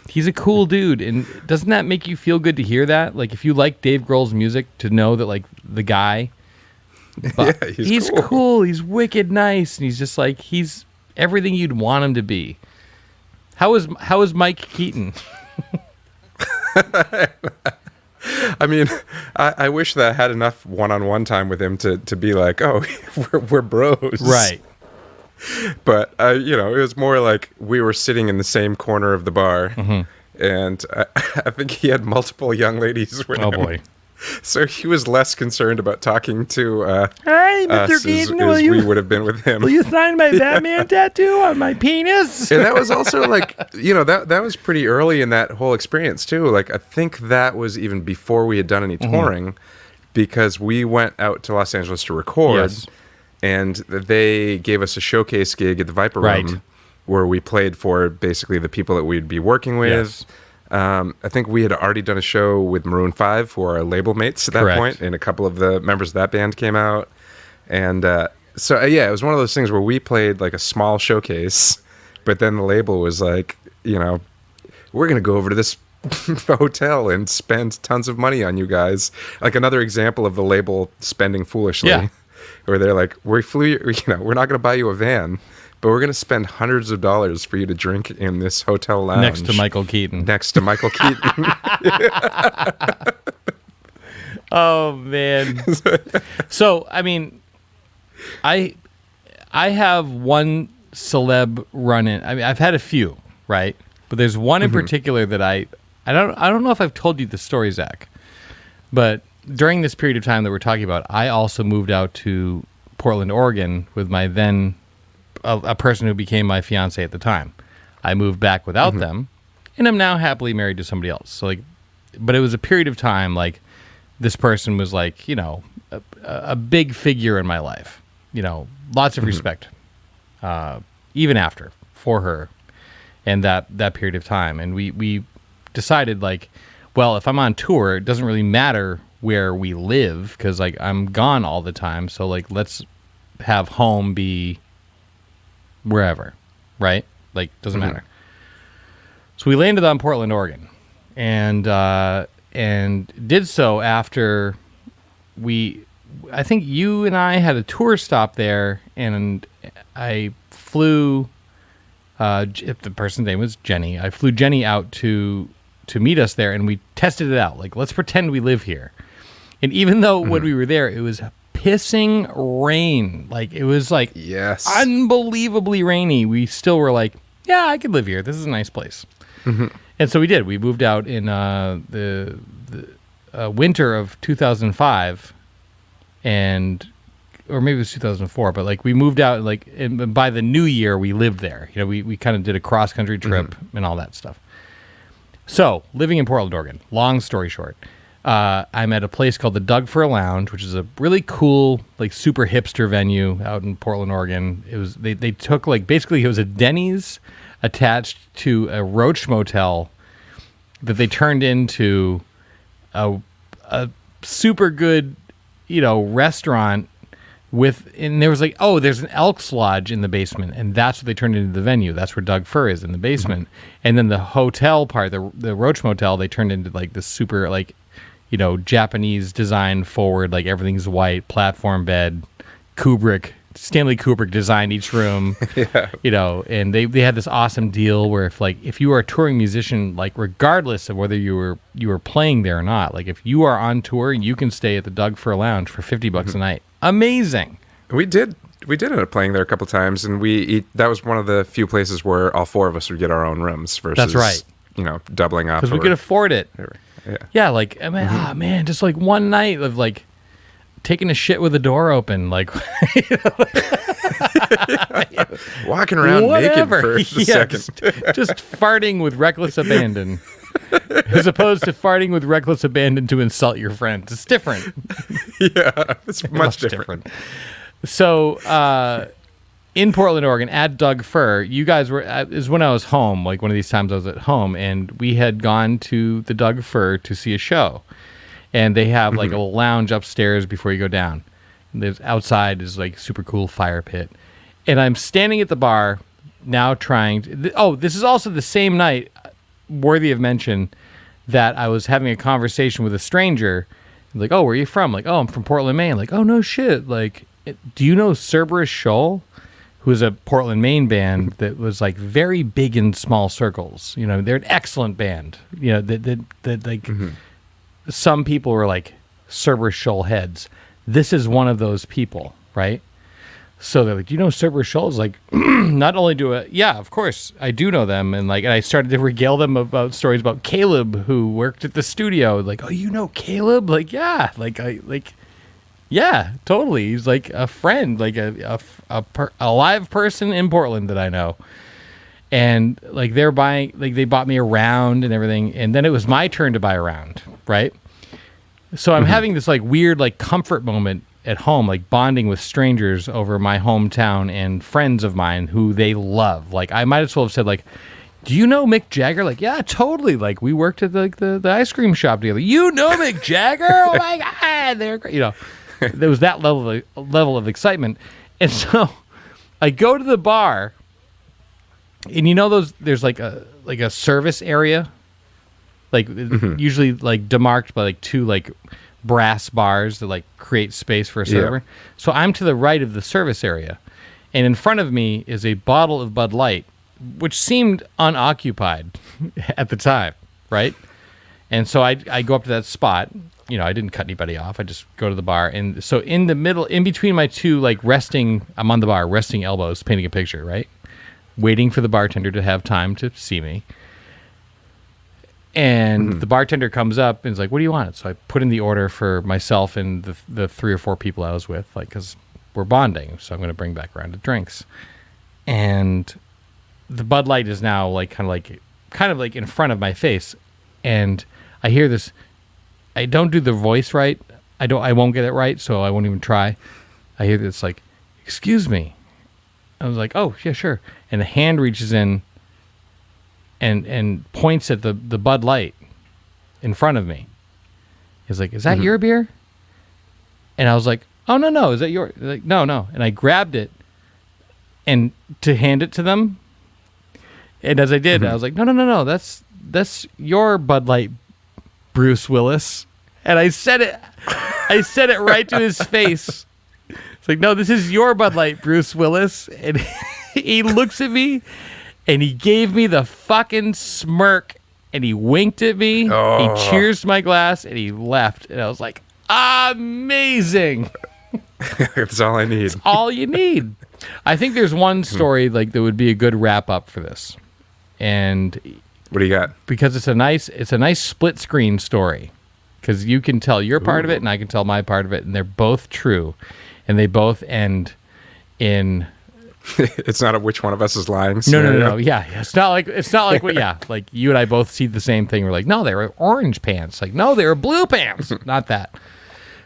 He's a cool dude, and doesn't that make you feel good to hear that? Like, if you like Dave Grohl's music, to know that, like, the guy, he's cool. He's wicked nice, and he's just like, he's everything you'd want him to be. How is Mike Keaton? I mean, I wish that I had enough one-on-one time with him to be like, oh, we're bros, right? But it was more like we were sitting in the same corner of the bar, and I think he had multiple young ladies with him. Oh boy! So he was less concerned about talking to Hey, Mr. us Keaton, as we would have been with him. Will you sign my Batman tattoo on my penis? And that was also like, that was pretty early in that whole experience too. Like, I think that was even before we had done any touring, because we went out to Los Angeles to record. Yes. And they gave us a showcase gig at the Viper Room, where we played for basically the people that we'd be working with. Yes. I think we had already done a show with Maroon 5 for our label mates at that point, and a couple of the members of that band came out. And it was one of those things where we played like a small showcase, but then the label was like, we're going to go over to this hotel and spend tons of money on you guys. Like another example of the label spending foolishly. Yeah. Where they're like, we're not going to buy you a van, but we're going to spend hundreds of dollars for you to drink in this hotel lounge next to Michael Keaton. Oh man. So I mean, I have one celeb run-in. I mean, I've had a few, right? But there's one in particular that I don't know if I've told you the story, Zach, but during this period of time that we're talking about, I also moved out to Portland, Oregon with my then a person who became my fiance at the time. I moved back without them, and I'm now happily married to somebody else. So like, but it was a period of time like this person was like, a big figure in my life. Lots of respect, even after for her, and that period of time. And we decided like, well, if I'm on tour, it doesn't really matter where we live because like I'm gone all the time, so like let's have home be wherever, right? Like doesn't matter. So we landed on Portland, Oregon, and did so after I think you and I had a tour stop there, and I flew the person's name was Jenny. I flew Jenny out to meet us there, and we tested it out. Like, let's pretend we live here. And even though when we were there, it was pissing rain. Like, it was like Yes. unbelievably rainy. We still were like, yeah, I could live here. This is a nice place. And so we did. We moved out in the winter of 2005, or maybe it was 2004, but like we moved out, like, and by the new year we lived there. You know, we kind of did a cross country trip and all that stuff. So, living in Portland, Oregon, long story short, I'm at a place called the Doug Fir Lounge, which is a really cool, like, super hipster venue out in Portland, Oregon. It was they took, like, basically it was a Denny's attached to a Roach Motel that they turned into a super good, you know, restaurant and there was like, oh, there's an Elks Lodge in the basement, and that's what they turned into the venue. That's where Doug Fir is, in the basement. And then the hotel part, the Roach Motel, they turned into like this super, like, you know, Japanese design forward, like everything's white, platform bed, Stanley Kubrick designed each room. Yeah. You know, and they had this awesome deal where if you were a touring musician, like, regardless of whether you were playing there or not, like, if you are on tour, you can stay at the Doug Fir Lounge for $50 a night. Amazing. We did end up playing there a couple times, and that was one of the few places where all four of us would get our own rooms versus, that's right, you know, doubling up. Because we could afford it. Yeah, like, I mean, man, just like one night of like taking a shit with the door open, like, walking around naked for a second. Just farting with reckless abandon. As opposed to farting with reckless abandon to insult your friends. It's different. Yeah, it's much different. So, in Portland, Oregon, at Doug Fir, you guys were, is when I was home, like one of these times I was at home, and we had gone to the Doug Fir to see a show. And they have like a lounge upstairs before you go down. And there's outside is like super cool fire pit. And I'm standing at the bar now trying to, this is also the same night, worthy of mention, that I was having a conversation with a stranger. Like, oh, where are you from? Like, oh, I'm from Portland, Maine. Like, oh, no shit. Like, do you know Cerberus Shoal? Who is a Portland, Maine band that was like very big in small circles. You know, they're an excellent band. You know, that like some people were like Cerberus Shoal heads. This is one of those people, right? So they're like, do you know Cerberus Shoal? Is like, not only yeah, of course I do know them, and like, and I started to regale them about stories about Caleb, who worked at the studio. Like, oh, you know Caleb? Like, yeah, yeah, totally. He's like a friend, like a live person in Portland that I know. And like they bought me a round and everything, and then it was my turn to buy a round, right? So I'm having this like weird like comfort moment at home, like bonding with strangers over my hometown and friends of mine who they love. Like, I might as well have said, like, do you know Mick Jagger? Like, yeah, totally. Like, we worked at the ice cream shop together. You know Mick Jagger? Oh my God, they're great. You know, there was that level of excitement. And so I go to the bar, and you know there's like a service area, like usually like demarked by like two like brass bars that like create space for a server. Yeah. So I'm to the right of the service area, and in front of me is a bottle of Bud Light, which seemed unoccupied at the time, right? And so I go up to that spot. You know, I didn't cut anybody off. I just go to the bar, and so in the middle, in between my two like I'm on the bar, resting elbows, painting a picture, right? Waiting for the bartender to have time to see me. And the bartender comes up and is like, what do you want? So I put in the order for myself and the 3 or 4 people I was with, like, because we're bonding. So I'm going to bring back around to drinks. And the Bud Light is now like kind of like in front of my face. And I hear this. I don't do the voice right. I won't get it right, so I won't even try. I hear this like, excuse me. I was like, oh, yeah, sure. And a hand reaches in and points at the Bud Light in front of me. He's like, is that your beer? And I was like, oh, no. Is that yours? Like, no. And I grabbed it and to hand it to them. And as I did, I was like, no. That's your Bud Light, Bruce Willis. And I said it right to his face. It's like, no, this is your Bud Light, Bruce Willis. And he looks at me, and he gave me the fucking smirk, and he winked at me. Oh. He cheers my glass, and he left. And I was like, amazing. That's all I need. All you need. I think there's one story like that would be a good wrap up for this, and What do you got? because it's a nice split screen story, because you can tell your part of it and I can tell my part of it, and they're both true, and they both end in. It's not a which one of us is lying. No. scenario. Yeah, it's not like what. Yeah, like you and I both see the same thing. We're like, no, they were orange pants. Like, no, they were blue pants. Not that.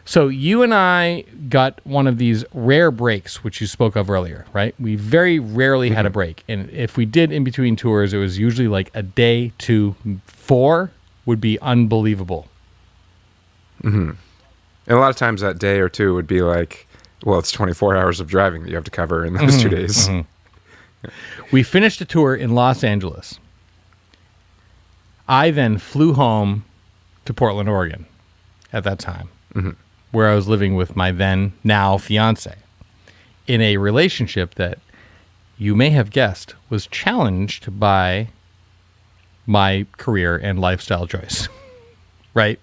So you and I got one of these rare breaks, which you spoke of earlier, right? We very rarely had a break, and if we did in between tours, it was usually like a day to 4 would be unbelievable. And a lot of times that day or two would be like, well, it's 24 hours of driving that you have to cover in those 2 days. We finished a tour in Los Angeles. I then flew home to Portland, Oregon at that time, where I was living with my then now fiance in a relationship that you may have guessed was challenged by my career and lifestyle choice, right?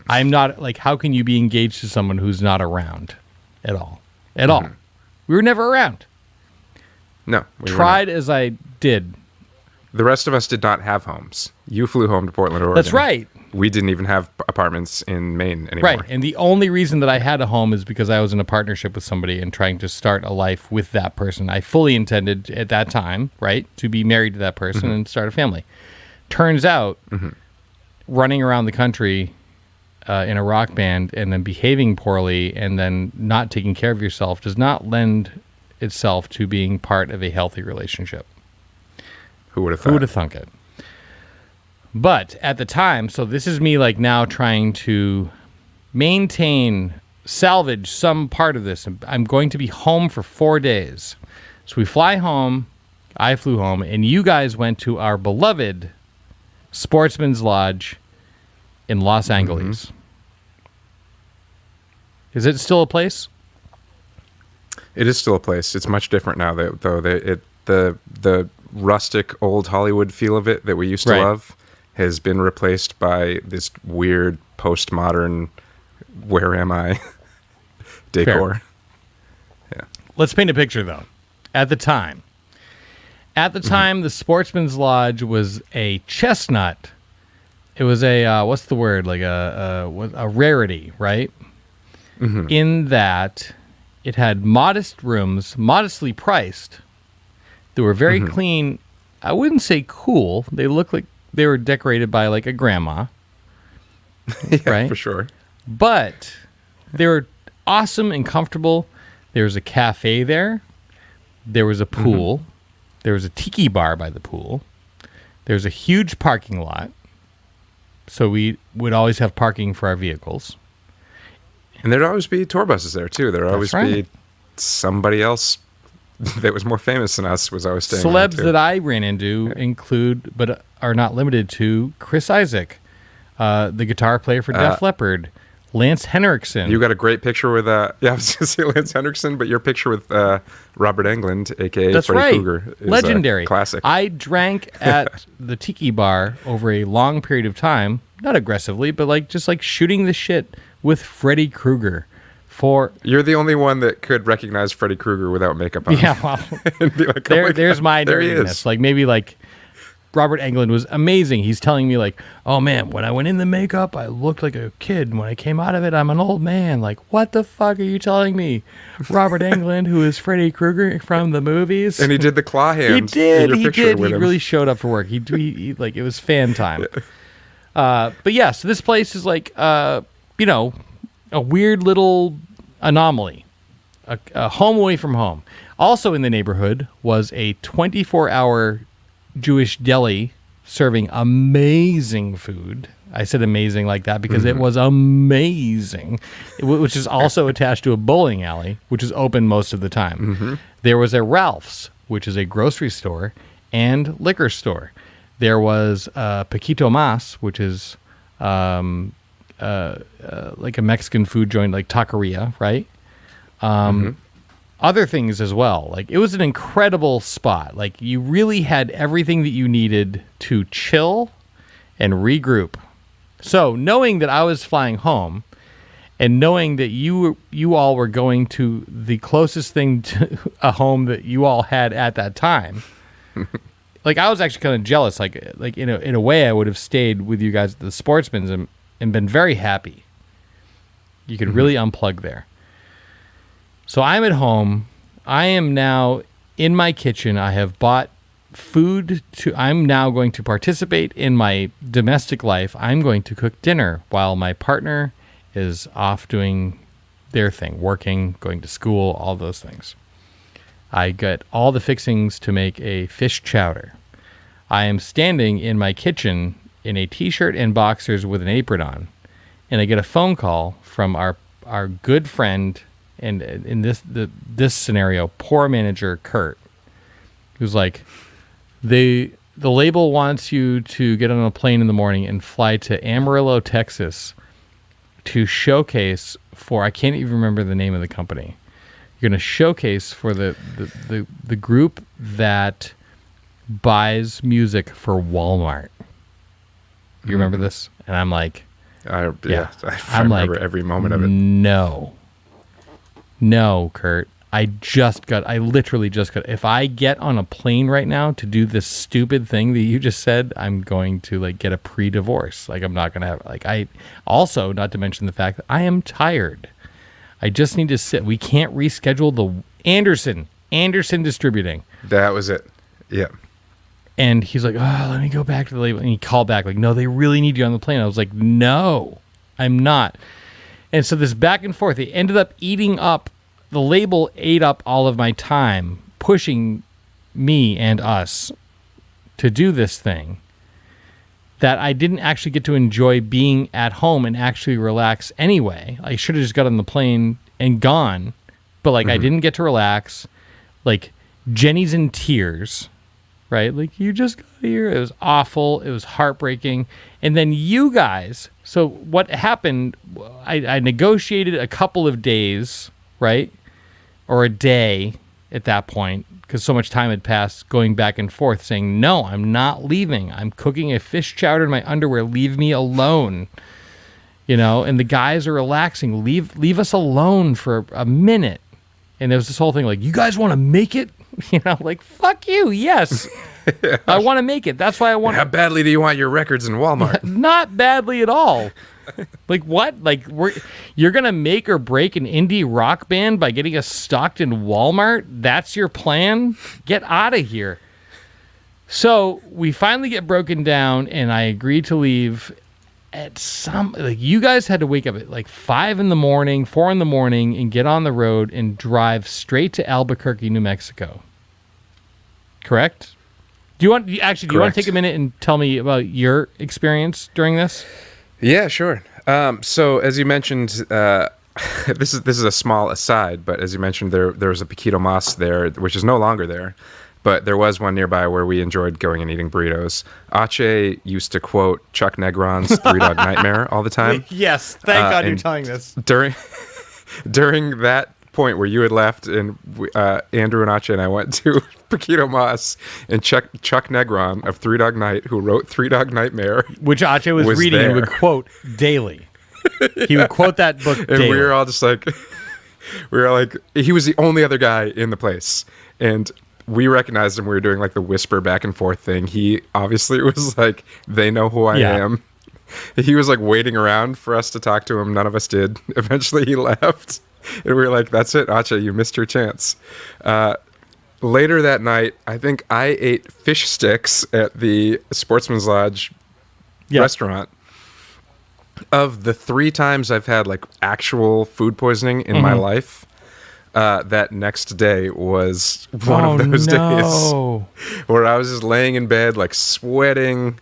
I'm not like, how can you be engaged to someone who's not around at all? At all. We were never around. No. we were Tried not. as I did. The rest of us did not have homes. You flew home to Portland, Oregon. That's right. We didn't even have apartments in Maine anymore. Right. And the only reason that I had a home is because I was in a partnership with somebody and trying to start a life with that person. I fully intended at that time, right, to be married to that person and start a family. Turns out, running around the country in a rock band and then behaving poorly and then not taking care of yourself does not lend itself to being part of a healthy relationship. Who would have thought? Who would have thunk it? But at the time, so this is me like now trying to salvage some part of this. I'm going to be home for 4 days. So we fly home, I flew home, and you guys went to our beloved Sportsman's Lodge in Los Angeles. Is it still a place? It is still a place. It's much different now, though. The rustic old Hollywood feel of it that we used to love has been replaced by this weird postmodern "Where am I?" decor. Fair. Yeah. Let's paint a picture, though. At the time, the Sportsman's Lodge was a chestnut. It was a what's the word? Like a rarity, right? In that it had modest rooms, modestly priced. They were very clean. I wouldn't say cool. They looked like they were decorated by like a grandma. Yeah, right? for sure. But they were awesome and comfortable. There was a cafe there. There was a pool. There was a tiki bar by the pool. There was a huge parking lot. So we would always have parking for our vehicles. And there'd always be tour buses there, too. There'd always be somebody else that was more famous than us was always staying there, Celebs too. that I ran into include, but are not limited to, Chris Isaak, the guitar player for Def Leppard, Lance Henriksen. You got a great picture with, I was going to say Lance Henriksen, but your picture with Robert Englund, a.k.a. Freddy Krueger, is legendary. Classic. I drank at the Tiki Bar over a long period of time, not aggressively, but like just like shooting the shit with Freddy Krueger. You're the only one that could recognize Freddy Krueger without makeup on. Yeah, well, and be like, oh there's God, my there he nerdiness. is. Like maybe like Robert Englund was amazing. He's telling me like, oh man, when I went in the makeup, I looked like a kid. When I came out of it, I'm an old man. Like, what the fuck are you telling me? Robert Englund, who is Freddy Krueger from the movies. And he did the claw hand. He did. In your picture with He him. really showed up for work. He like, it was fan time. But yeah, so this place is like, a weird little anomaly, a home away from home. Also in the neighborhood was a 24-hour Jewish deli serving amazing food. I said amazing like that because it was amazing, which is also attached to a bowling alley, which is open most of the time. There was a Ralph's, which is a grocery store and liquor store. There was Paquito Mas, which is like a Mexican food joint, like taqueria, right? Other things as well. Like, it was an incredible spot. Like, you really had everything that you needed to chill and regroup. So, knowing that I was flying home And knowing that you all were going to the closest thing to a home that you all had at that time, like I was actually kind of jealous. Like in a way, I would have stayed with you guys at the Sportsman's and been very happy. You could really unplug there. So I'm at home. I am now in my kitchen. I have bought food I'm now going to participate in my domestic life. I'm going to cook dinner while my partner is off doing their thing, working, going to school, all those things. I get all the fixings to make a fish chowder. I am standing in my kitchen in a t-shirt and boxers with an apron on, and I get a phone call from our good friend, and in this scenario, poor manager Kurt, who's like, the label wants you to get on a plane in the morning and fly to Amarillo, Texas, to showcase for, I can't even remember the name of the company. You're going to showcase for the group that buys music for Walmart. You remember this? And I'm like, I remember every moment of it. No, Kurt. I literally just got, if I get on a plane right now to do this stupid thing that you just said, I'm going to like get a pre-divorce. Like I'm not going to have, like I also, not to mention the fact that I am tired. I just need to sit. We can't reschedule the Anderson Distributing. That was it. Yeah. And he's like, oh, let me go back to the label. And he called back like, no, they really need you on the plane. I was like, no, I'm not. And so this back and forth, they ended up eating up, the label ate up all of my time, pushing me and us to do this thing that I didn't actually get to enjoy being at home and actually relax anyway. I should have just got on the plane and gone, but like I didn't get to relax. Like Jenny's in tears, right? Like you just got here. It was awful. It was heartbreaking. And then you guys, so what happened, I negotiated a couple of days, right? Or a day at that point, because so much time had passed going back and forth saying, no, I'm not leaving. I'm cooking a fish chowder in my underwear. Leave me alone. You know, and the guys are relaxing. Leave us alone for a minute. And there was this whole thing like, you guys want to make it? You know, like, fuck you. Yes. I want to make it. That's why I want. How badly do you want your records in Walmart? Not badly at all. Like what? Like you're gonna make or break an indie rock band by getting us stocked in Walmart? That's your plan? Get out of here. So we finally get broken down, and I agreed to leave at you guys had to wake up at like 5 in the morning, 4 in the morning, and get on the road and drive straight to Albuquerque, New Mexico. Correct? Do you want to take a minute and tell me about your experience during this? Yeah, sure. So as you mentioned, this is a small aside, but as you mentioned, there was a Paquito Mas there, which is no longer there, but there was one nearby where we enjoyed going and eating burritos. Ache used to quote Chuck Negron's Three Dog Nightmare all the time. Yes, thank God you're telling this. During that point where you had left, and Andrew and Ache and I went to Paquito Mas, and Chuck Negron of Three Dog Night, who wrote Three Dog Nightmare, which Ache was reading there. And would quote daily. He would quote that book and daily. we were all just like, he was the only other guy in the place, and we recognized him. We were doing like the whisper back and forth thing. He obviously was like, they know who I am. He was like waiting around for us to talk to him. None of us did. Eventually he left. And we were like, that's it, Ache, you missed your chance. Later that night, I think I ate fish sticks at the Sportsman's Lodge restaurant. Of the 3 times I've had like actual food poisoning in my life, that next day was one of those days where I was just laying in bed, like sweating,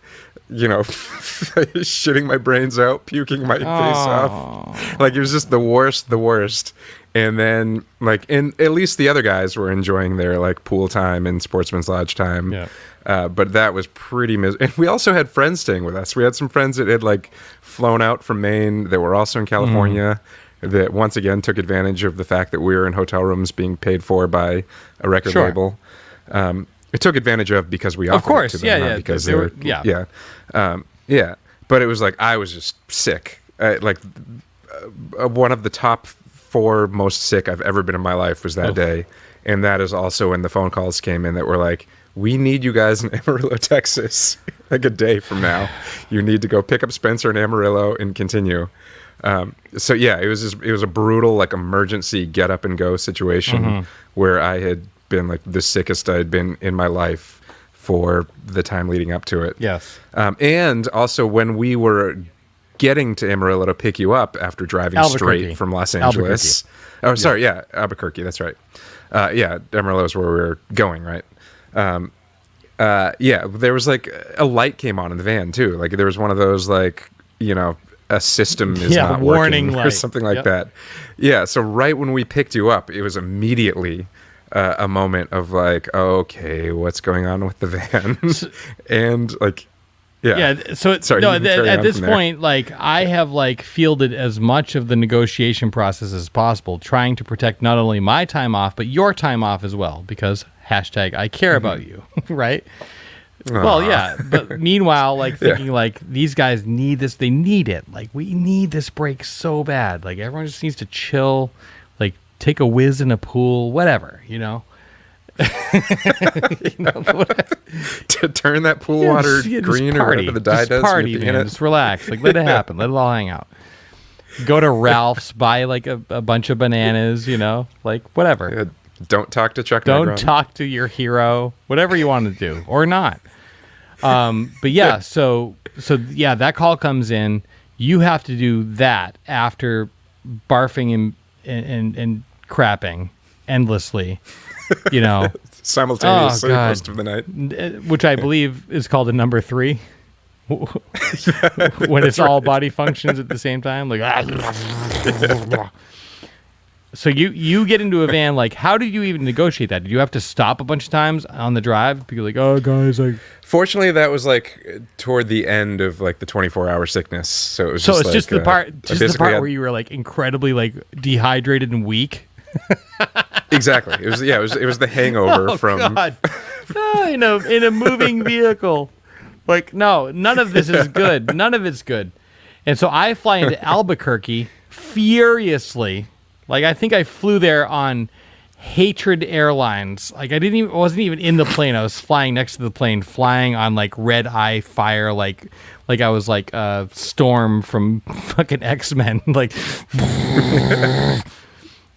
you know, shitting my brains out, puking my face off. Like, it was just the worst. And then, like, at least the other guys were enjoying their, like, pool time and Sportsman's Lodge time. Yeah. But that was pretty miserable. And we also had friends staying with us. We had some friends that had, like, flown out from Maine that were also in California that, once again, took advantage of the fact that we were in hotel rooms being paid for by a record label. It took advantage of because we offered it to them, not because they were, But it was like, I was just sick. one of the top 4 most sick I've ever been in my life was that day. And that is also when the phone calls came in that were like, we need you guys in Amarillo, Texas, like a day from now. You need to go pick up Spencer in Amarillo and continue. So yeah, it was a brutal, like, emergency get up and go situation where I had been like the sickest I'd been in my life for the time leading up to it. Yes. And also when we were getting to Amarillo to pick you up after driving straight from Los Angeles. Oh, sorry. Yeah. Albuquerque. That's right. Yeah. Amarillo is where we were going. Right. Yeah. There was like a light came on in the van too. Like there was one of those, like, you know, a system is not warning working light. Or something like that. Yeah. So right when we picked you up, it was immediately a moment of like, okay, what's going on with the van? And like, yeah. So sorry, no, at this point, like, I have like fielded as much of the negotiation process as possible, trying to protect not only my time off, but your time off as well, because hashtag I care about you, right? Well, yeah. But meanwhile, like thinking like these guys need this, they need it. Like we need this break so bad. Like everyone just needs to chill, like take a whiz in a pool, whatever, you know? To turn that pool water green or whatever the dye just does. Party, man. Just relax. Like let it happen. Let it all hang out. Go to Ralph's, buy like a bunch of bananas, you know, like whatever. Yeah, don't talk to Chuck Don't Negron. talk to your hero. Whatever you want to do or not. But yeah, so yeah, that call comes in. You have to do that after barfing and crapping endlessly. You know, simultaneously most of the night, which I believe is called a number 3 when it's all body functions at the same time. Like, so you get into a van. Like, how did you even negotiate that? Did you have to stop a bunch of times on the drive? People like, oh, guys, like. Fortunately, that was like toward the end of like the 24-hour sickness. So it was. So just it's like, just the part where you were like incredibly like dehydrated and weak. Exactly. It was the hangover from God. In a moving vehicle. Like, no, none of this is good. None of it's good. And so I fly into Albuquerque furiously. Like, I think I flew there on Hatred Airlines. Like, I wasn't even in the plane. I was flying next to the plane, flying on like red eye fire, like I was like Storm from fucking X-Men. Like,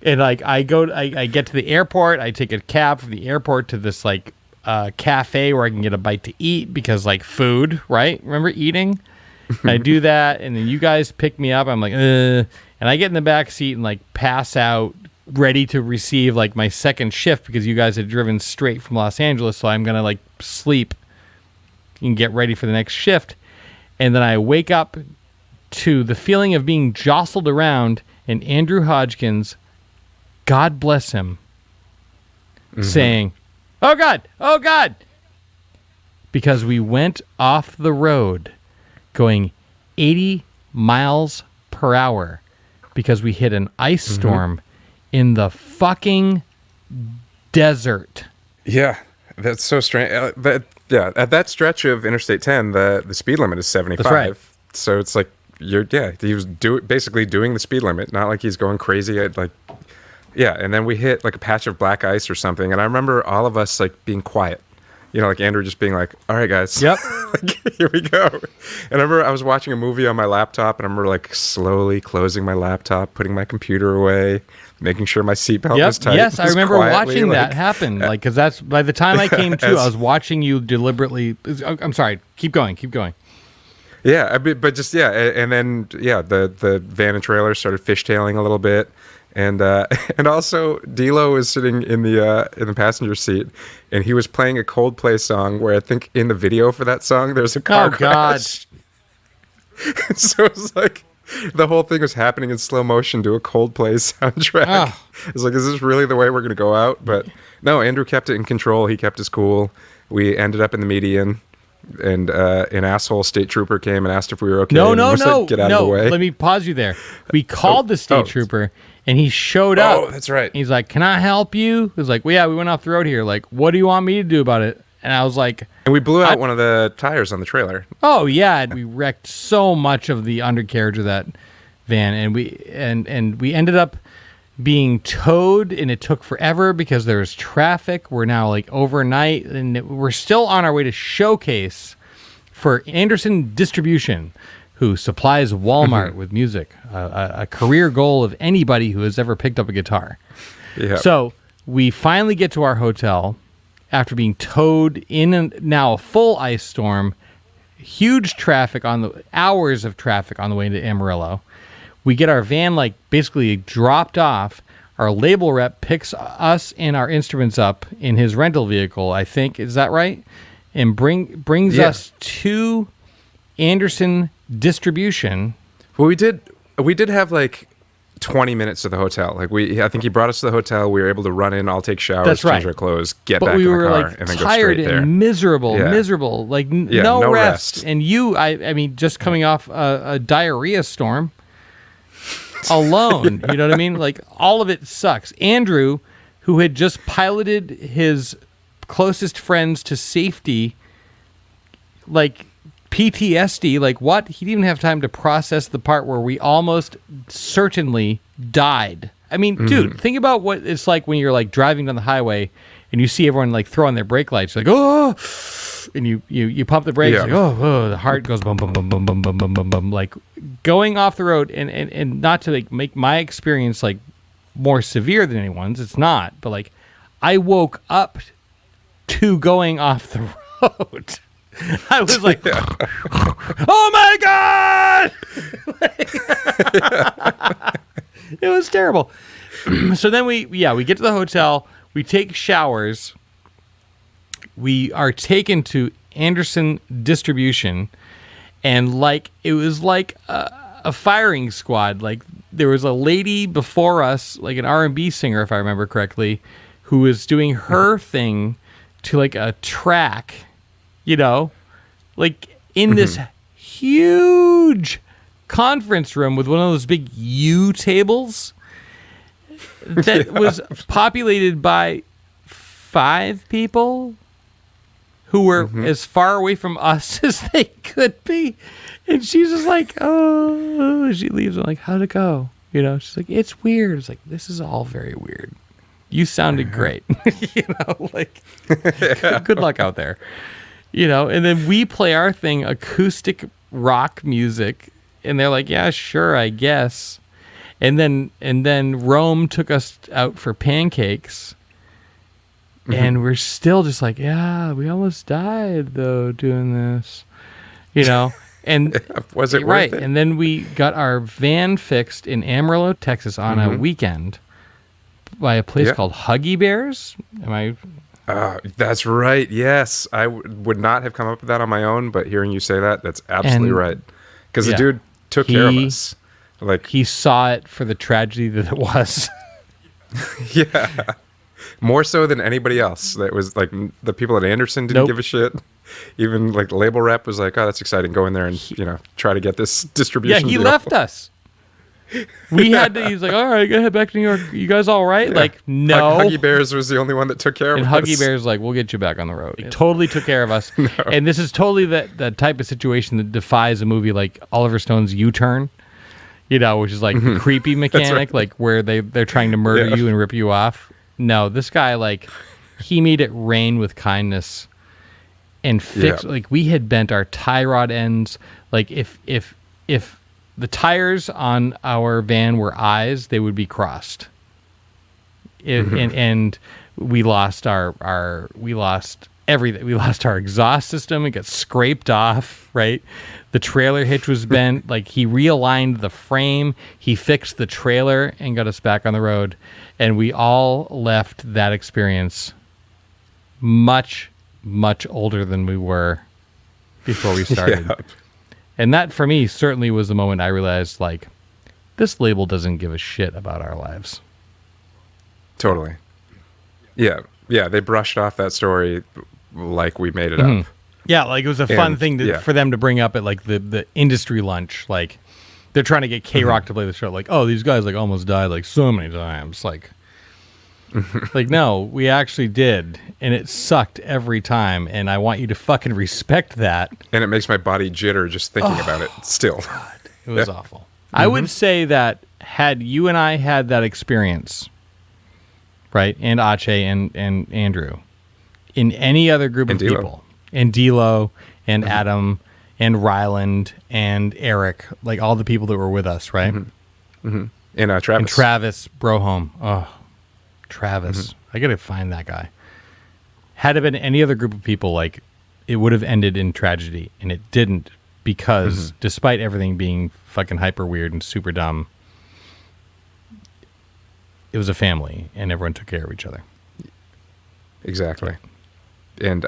and like I get to the airport. I take a cab from the airport to this like cafe where I can get a bite to eat because like food, right? Remember eating? And I do that, and then you guys pick me up. I'm like, and I get in the back seat and like pass out, ready to receive like my second shift because you guys had driven straight from Los Angeles. So I'm gonna like sleep and get ready for the next shift. And then I wake up to the feeling of being jostled around, and Andrew Hodgkins, God bless him, saying, "Oh God, oh God," because we went off the road going 80 miles per hour because we hit an ice storm in the fucking desert. Yeah, that's so strange. At that stretch of Interstate 10, the speed limit is 75. That's right. So it's like he was basically doing the speed limit, not like he's going crazy at like. Yeah, and then we hit like a patch of black ice or something, and I remember all of us like being quiet. You know, like Andrew just being like, all right, guys. Yep. Like, here we go. And I remember I was watching a movie on my laptop, and I remember like slowly closing my laptop, putting my computer away, making sure my seatbelt was tight. Yes, I remember quietly, watching that happen. Like, because that's by the time I came to, I was watching you deliberately. I'm sorry. Keep going. Yeah, but just, yeah. And then, the van and trailer started fishtailing a little bit. And also D'Lo was sitting in the passenger seat, and he was playing a Coldplay song where I think in the video for that song there's a car crash. So it was like the whole thing was happening in slow motion to a Coldplay soundtrack. It's like, is this really the way we're going to go out? But no, Andrew kept it in control. He kept his cool. We ended up in the median, and an asshole state trooper came and asked if we were okay. No. Like, get out of the way. Let me pause you there. We called the state trooper. And he showed up. Oh, that's right. He's like, "Can I help you?" He was like, "Well, yeah, we went off the road here. Like, what do you want me to do about it?" And I was like, and we blew out one of the tires on the trailer. "Oh yeah," and we wrecked so much of the undercarriage of van, and we ended up being towed, and it took forever because there was traffic. We're now like overnight, and we're still on our way to showcase for Anderson Distribution, who supplies Walmart with music, a career goal of anybody who has ever picked up a guitar. Yep. So we finally get to our hotel after being towed in now a full ice storm, huge traffic hours of traffic on the way into Amarillo. We get our van like basically dropped off. Our label rep picks us and our instruments up in his rental vehicle, I think. Is that right? And brings us to Anderson Distribution. Well, we did have like 20 minutes to the hotel. Like I think he brought us to the hotel. We were able to run in, all take showers, That's right. change our clothes, get but back we in the were car, like and then go tired straight there. and miserable, like no rest. And I mean, just coming off a diarrhea storm alone, you know what I mean? Like all of it sucks. Andrew, who had just piloted his closest friends to safety, like PTSD, like what? He didn't even have time to process the part where we almost certainly died. I mean, dude, think about what it's like when you're like driving down the highway and you see everyone like throwing their brake lights, like, oh, and you pump the brakes, like, oh, the heart goes bum, bum, bum, bum, bum, bum, bum, bum, bum, like going off the road. And not to like make my experience like more severe than anyone's, it's not, but like I woke up to going off the road. I was like, oh my God! It was terrible. So then we get to the hotel, we take showers, we are taken to Anderson Distribution, and like it was like a firing squad. Like there was a lady before us, like an R&B singer, if I remember correctly, who was doing her thing to like a track, you know, like in this huge conference room with one of those big U tables that was populated by 5 people who were as far away from us as they could be. And she's just like, oh, she leaves. I'm like, how'd it go? You know, she's like, it's weird. It's like, this is all very weird. You sounded great. You know, like, good luck out there. You know, and then we play our thing, acoustic rock music, and they're like, yeah, sure, I guess. And then Rome took us out for pancakes, and we're still just like, yeah, we almost died though doing this, you know. And was it right? worth it? And then we got our van fixed in Amarillo, Texas, on a weekend by a place called Huggy Bears. Am I? That's right. Yes, I would not have come up with that on my own, but hearing you say that, that's absolutely right. Because the dude took care of us. Like he saw it for the tragedy that it was. Yeah, more so than anybody else. That was like the people at Anderson didn't give a shit. Even like the label rep was like, "Oh, that's exciting. Go in there and try to get this distribution." Yeah, he deal. left us. We had to. He's like, "All right, go head back to New York. You guys all right?" Yeah. Like, no. Huggy Bears was the only one that took care of us. And Huggy Bears like, "We'll get you back on the road." He totally took care of us. No. And this is totally that type of situation that defies a movie like Oliver Stone's U-Turn. You know, which is like the creepy mechanic, like where they're trying to murder you and rip you off. No, this guy, like, he made it rain with kindness and fixed, like, we had bent our tie rod ends. Like, if the tires on our van were eyes, they would be crossed. And we lost we lost everything. We lost our exhaust system. It got scraped off, right? The trailer hitch was bent. Like, he realigned the frame. He fixed the trailer and got us back on the road. And we all left that experience much, much older than we were before we started. And that, for me, certainly was the moment I realized, like, this label doesn't give a shit about our lives. Totally. Yeah. Yeah, they brushed off that story like we made it up. Yeah, like it was a fun thing for them to bring up at like the industry lunch. Like they're trying to get K-Rock to play the show. Like, oh, these guys like almost died like so many times. Like, like no, we actually did, and it sucked every time. And I want you to fucking respect that. And it makes my body jitter just thinking about it. Still, God, it was awful. I would say that had you and I had that experience, right, and Ache and Andrew, in any other group of people, and D'Lo and Adam and Ryland and Eric, like all the people that were with us, right? And Travis. And Travis Broholm. Oh, Travis. I got to find that guy. Had it been any other group of people, like, it would have ended in tragedy, and it didn't because despite everything being fucking hyper weird and super dumb, it was a family, and everyone took care of each other. Exactly. And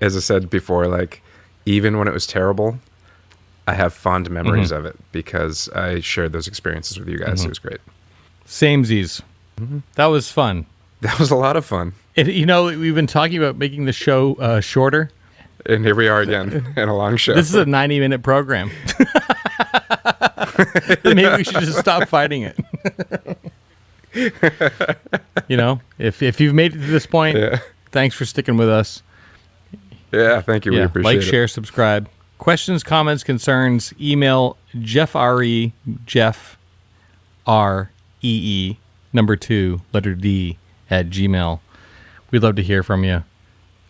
as I said before, like, even when it was terrible, I have fond memories of it because I shared those experiences with you guys. It was great. Samesies. That was fun. That was a lot of fun. We've been talking about making the show shorter. And here we are again in a long show. This is a 90-minute program. Maybe we should just stop fighting it. If you've made it to this point, thanks for sticking with us. Yeah, thank you. We appreciate it. Like, share, subscribe. Questions, comments, concerns, email Jeff R.E. Jeff R.E.E. number 2, letter D, @gmail. We'd love to hear from you.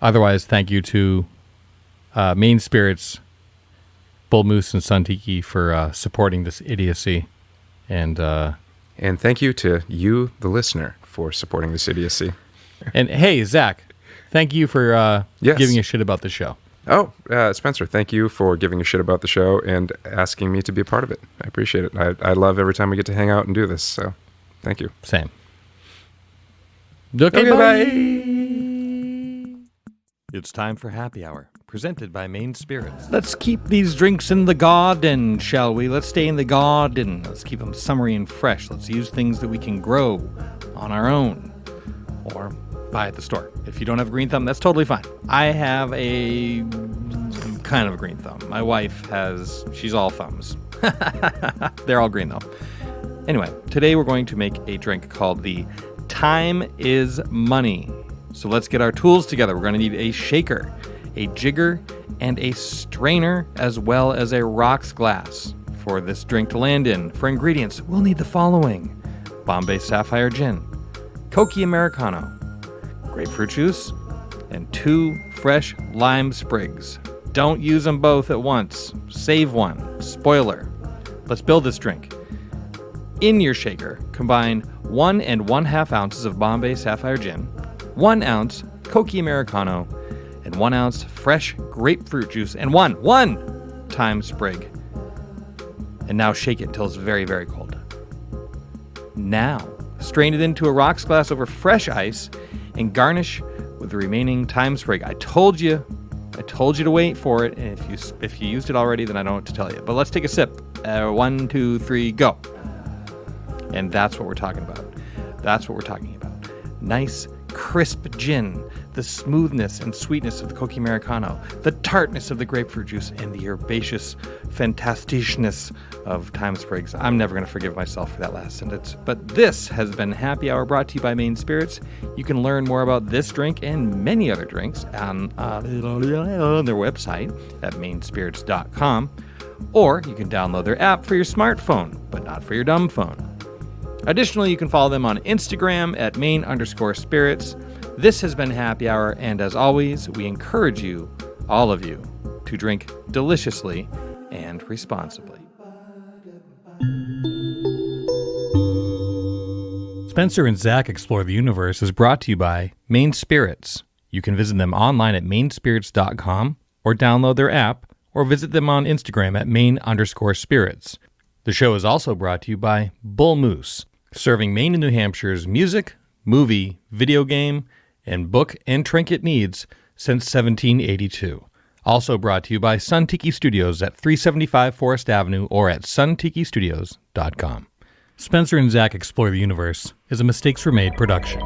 Otherwise, thank you to Main Spirits, Bull Moose, and Sun Tiki for supporting this idiocy. And thank you to you, the listener, for supporting this idiocy. And hey, Zach, thank you for giving a shit about the show. Oh, Spencer, thank you for giving a shit about the show and asking me to be a part of it. I appreciate it. I love every time we get to hang out and do this, so thank you. Same. Okay, bye. It's time for Happy Hour, presented by Main Spirits. Let's keep these drinks in the garden, shall we? Let's stay in the garden. Let's keep them summery and fresh. Let's use things that we can grow on our own or buy at the store. If you don't have a green thumb, that's totally fine. I have a kind of a green thumb. My wife she's all thumbs. They're all green though. Anyway, today we're going to make a drink called the Time is Money. So let's get our tools together. We're going to need a shaker, a jigger, and a strainer, as well as a rocks glass for this drink to land in. For ingredients, we'll need the following: Bombay Sapphire Gin, Cokie Americano, grapefruit juice, and 2 fresh lime sprigs. Don't use them both at once. Save one. Spoiler. Let's build this drink. In your shaker, combine 1 1/2 ounces of Bombay Sapphire Gin, 1 ounce Cokie Americano, and 1 ounce fresh grapefruit juice, and one thyme sprig. And now shake it until it's very, very cold. Now, strain it into a rocks glass over fresh ice and garnish with the remaining thyme sprig. I told you to wait for it, and if you used it already, then I don't know what to tell you. But let's take a sip. 1, 2, 3, go. And that's what we're talking about. Nice, crisp gin, the smoothness and sweetness of the Cokie Americano, the tartness of the grapefruit juice, and the herbaceous fantasticness of thyme sprigs. I'm never going to forgive myself for that last sentence. But this has been Happy Hour, brought to you by Main Spirits. You can learn more about this drink and many other drinks on their website at mainspirits.com, or you can download their app for your smartphone, but not for your dumb phone. Additionally, you can follow them on Instagram at main_spirits. This has been Happy Hour, and as always, we encourage you, all of you, to drink deliciously and responsibly. Spencer and Zach Explore the Universe is brought to you by Main Spirits. You can visit them online at mainspirits.com, or download their app, or visit them on Instagram at main_spirits. The show is also brought to you by Bull Moose, serving Maine and New Hampshire's music, movie, video game, and book and trinket needs since 1782. Also brought to you by Sun Tiki Studios at 375 Forest Avenue or at suntikistudios.com. Spencer and Zach Explore the Universe is a Mistakes Were Made production.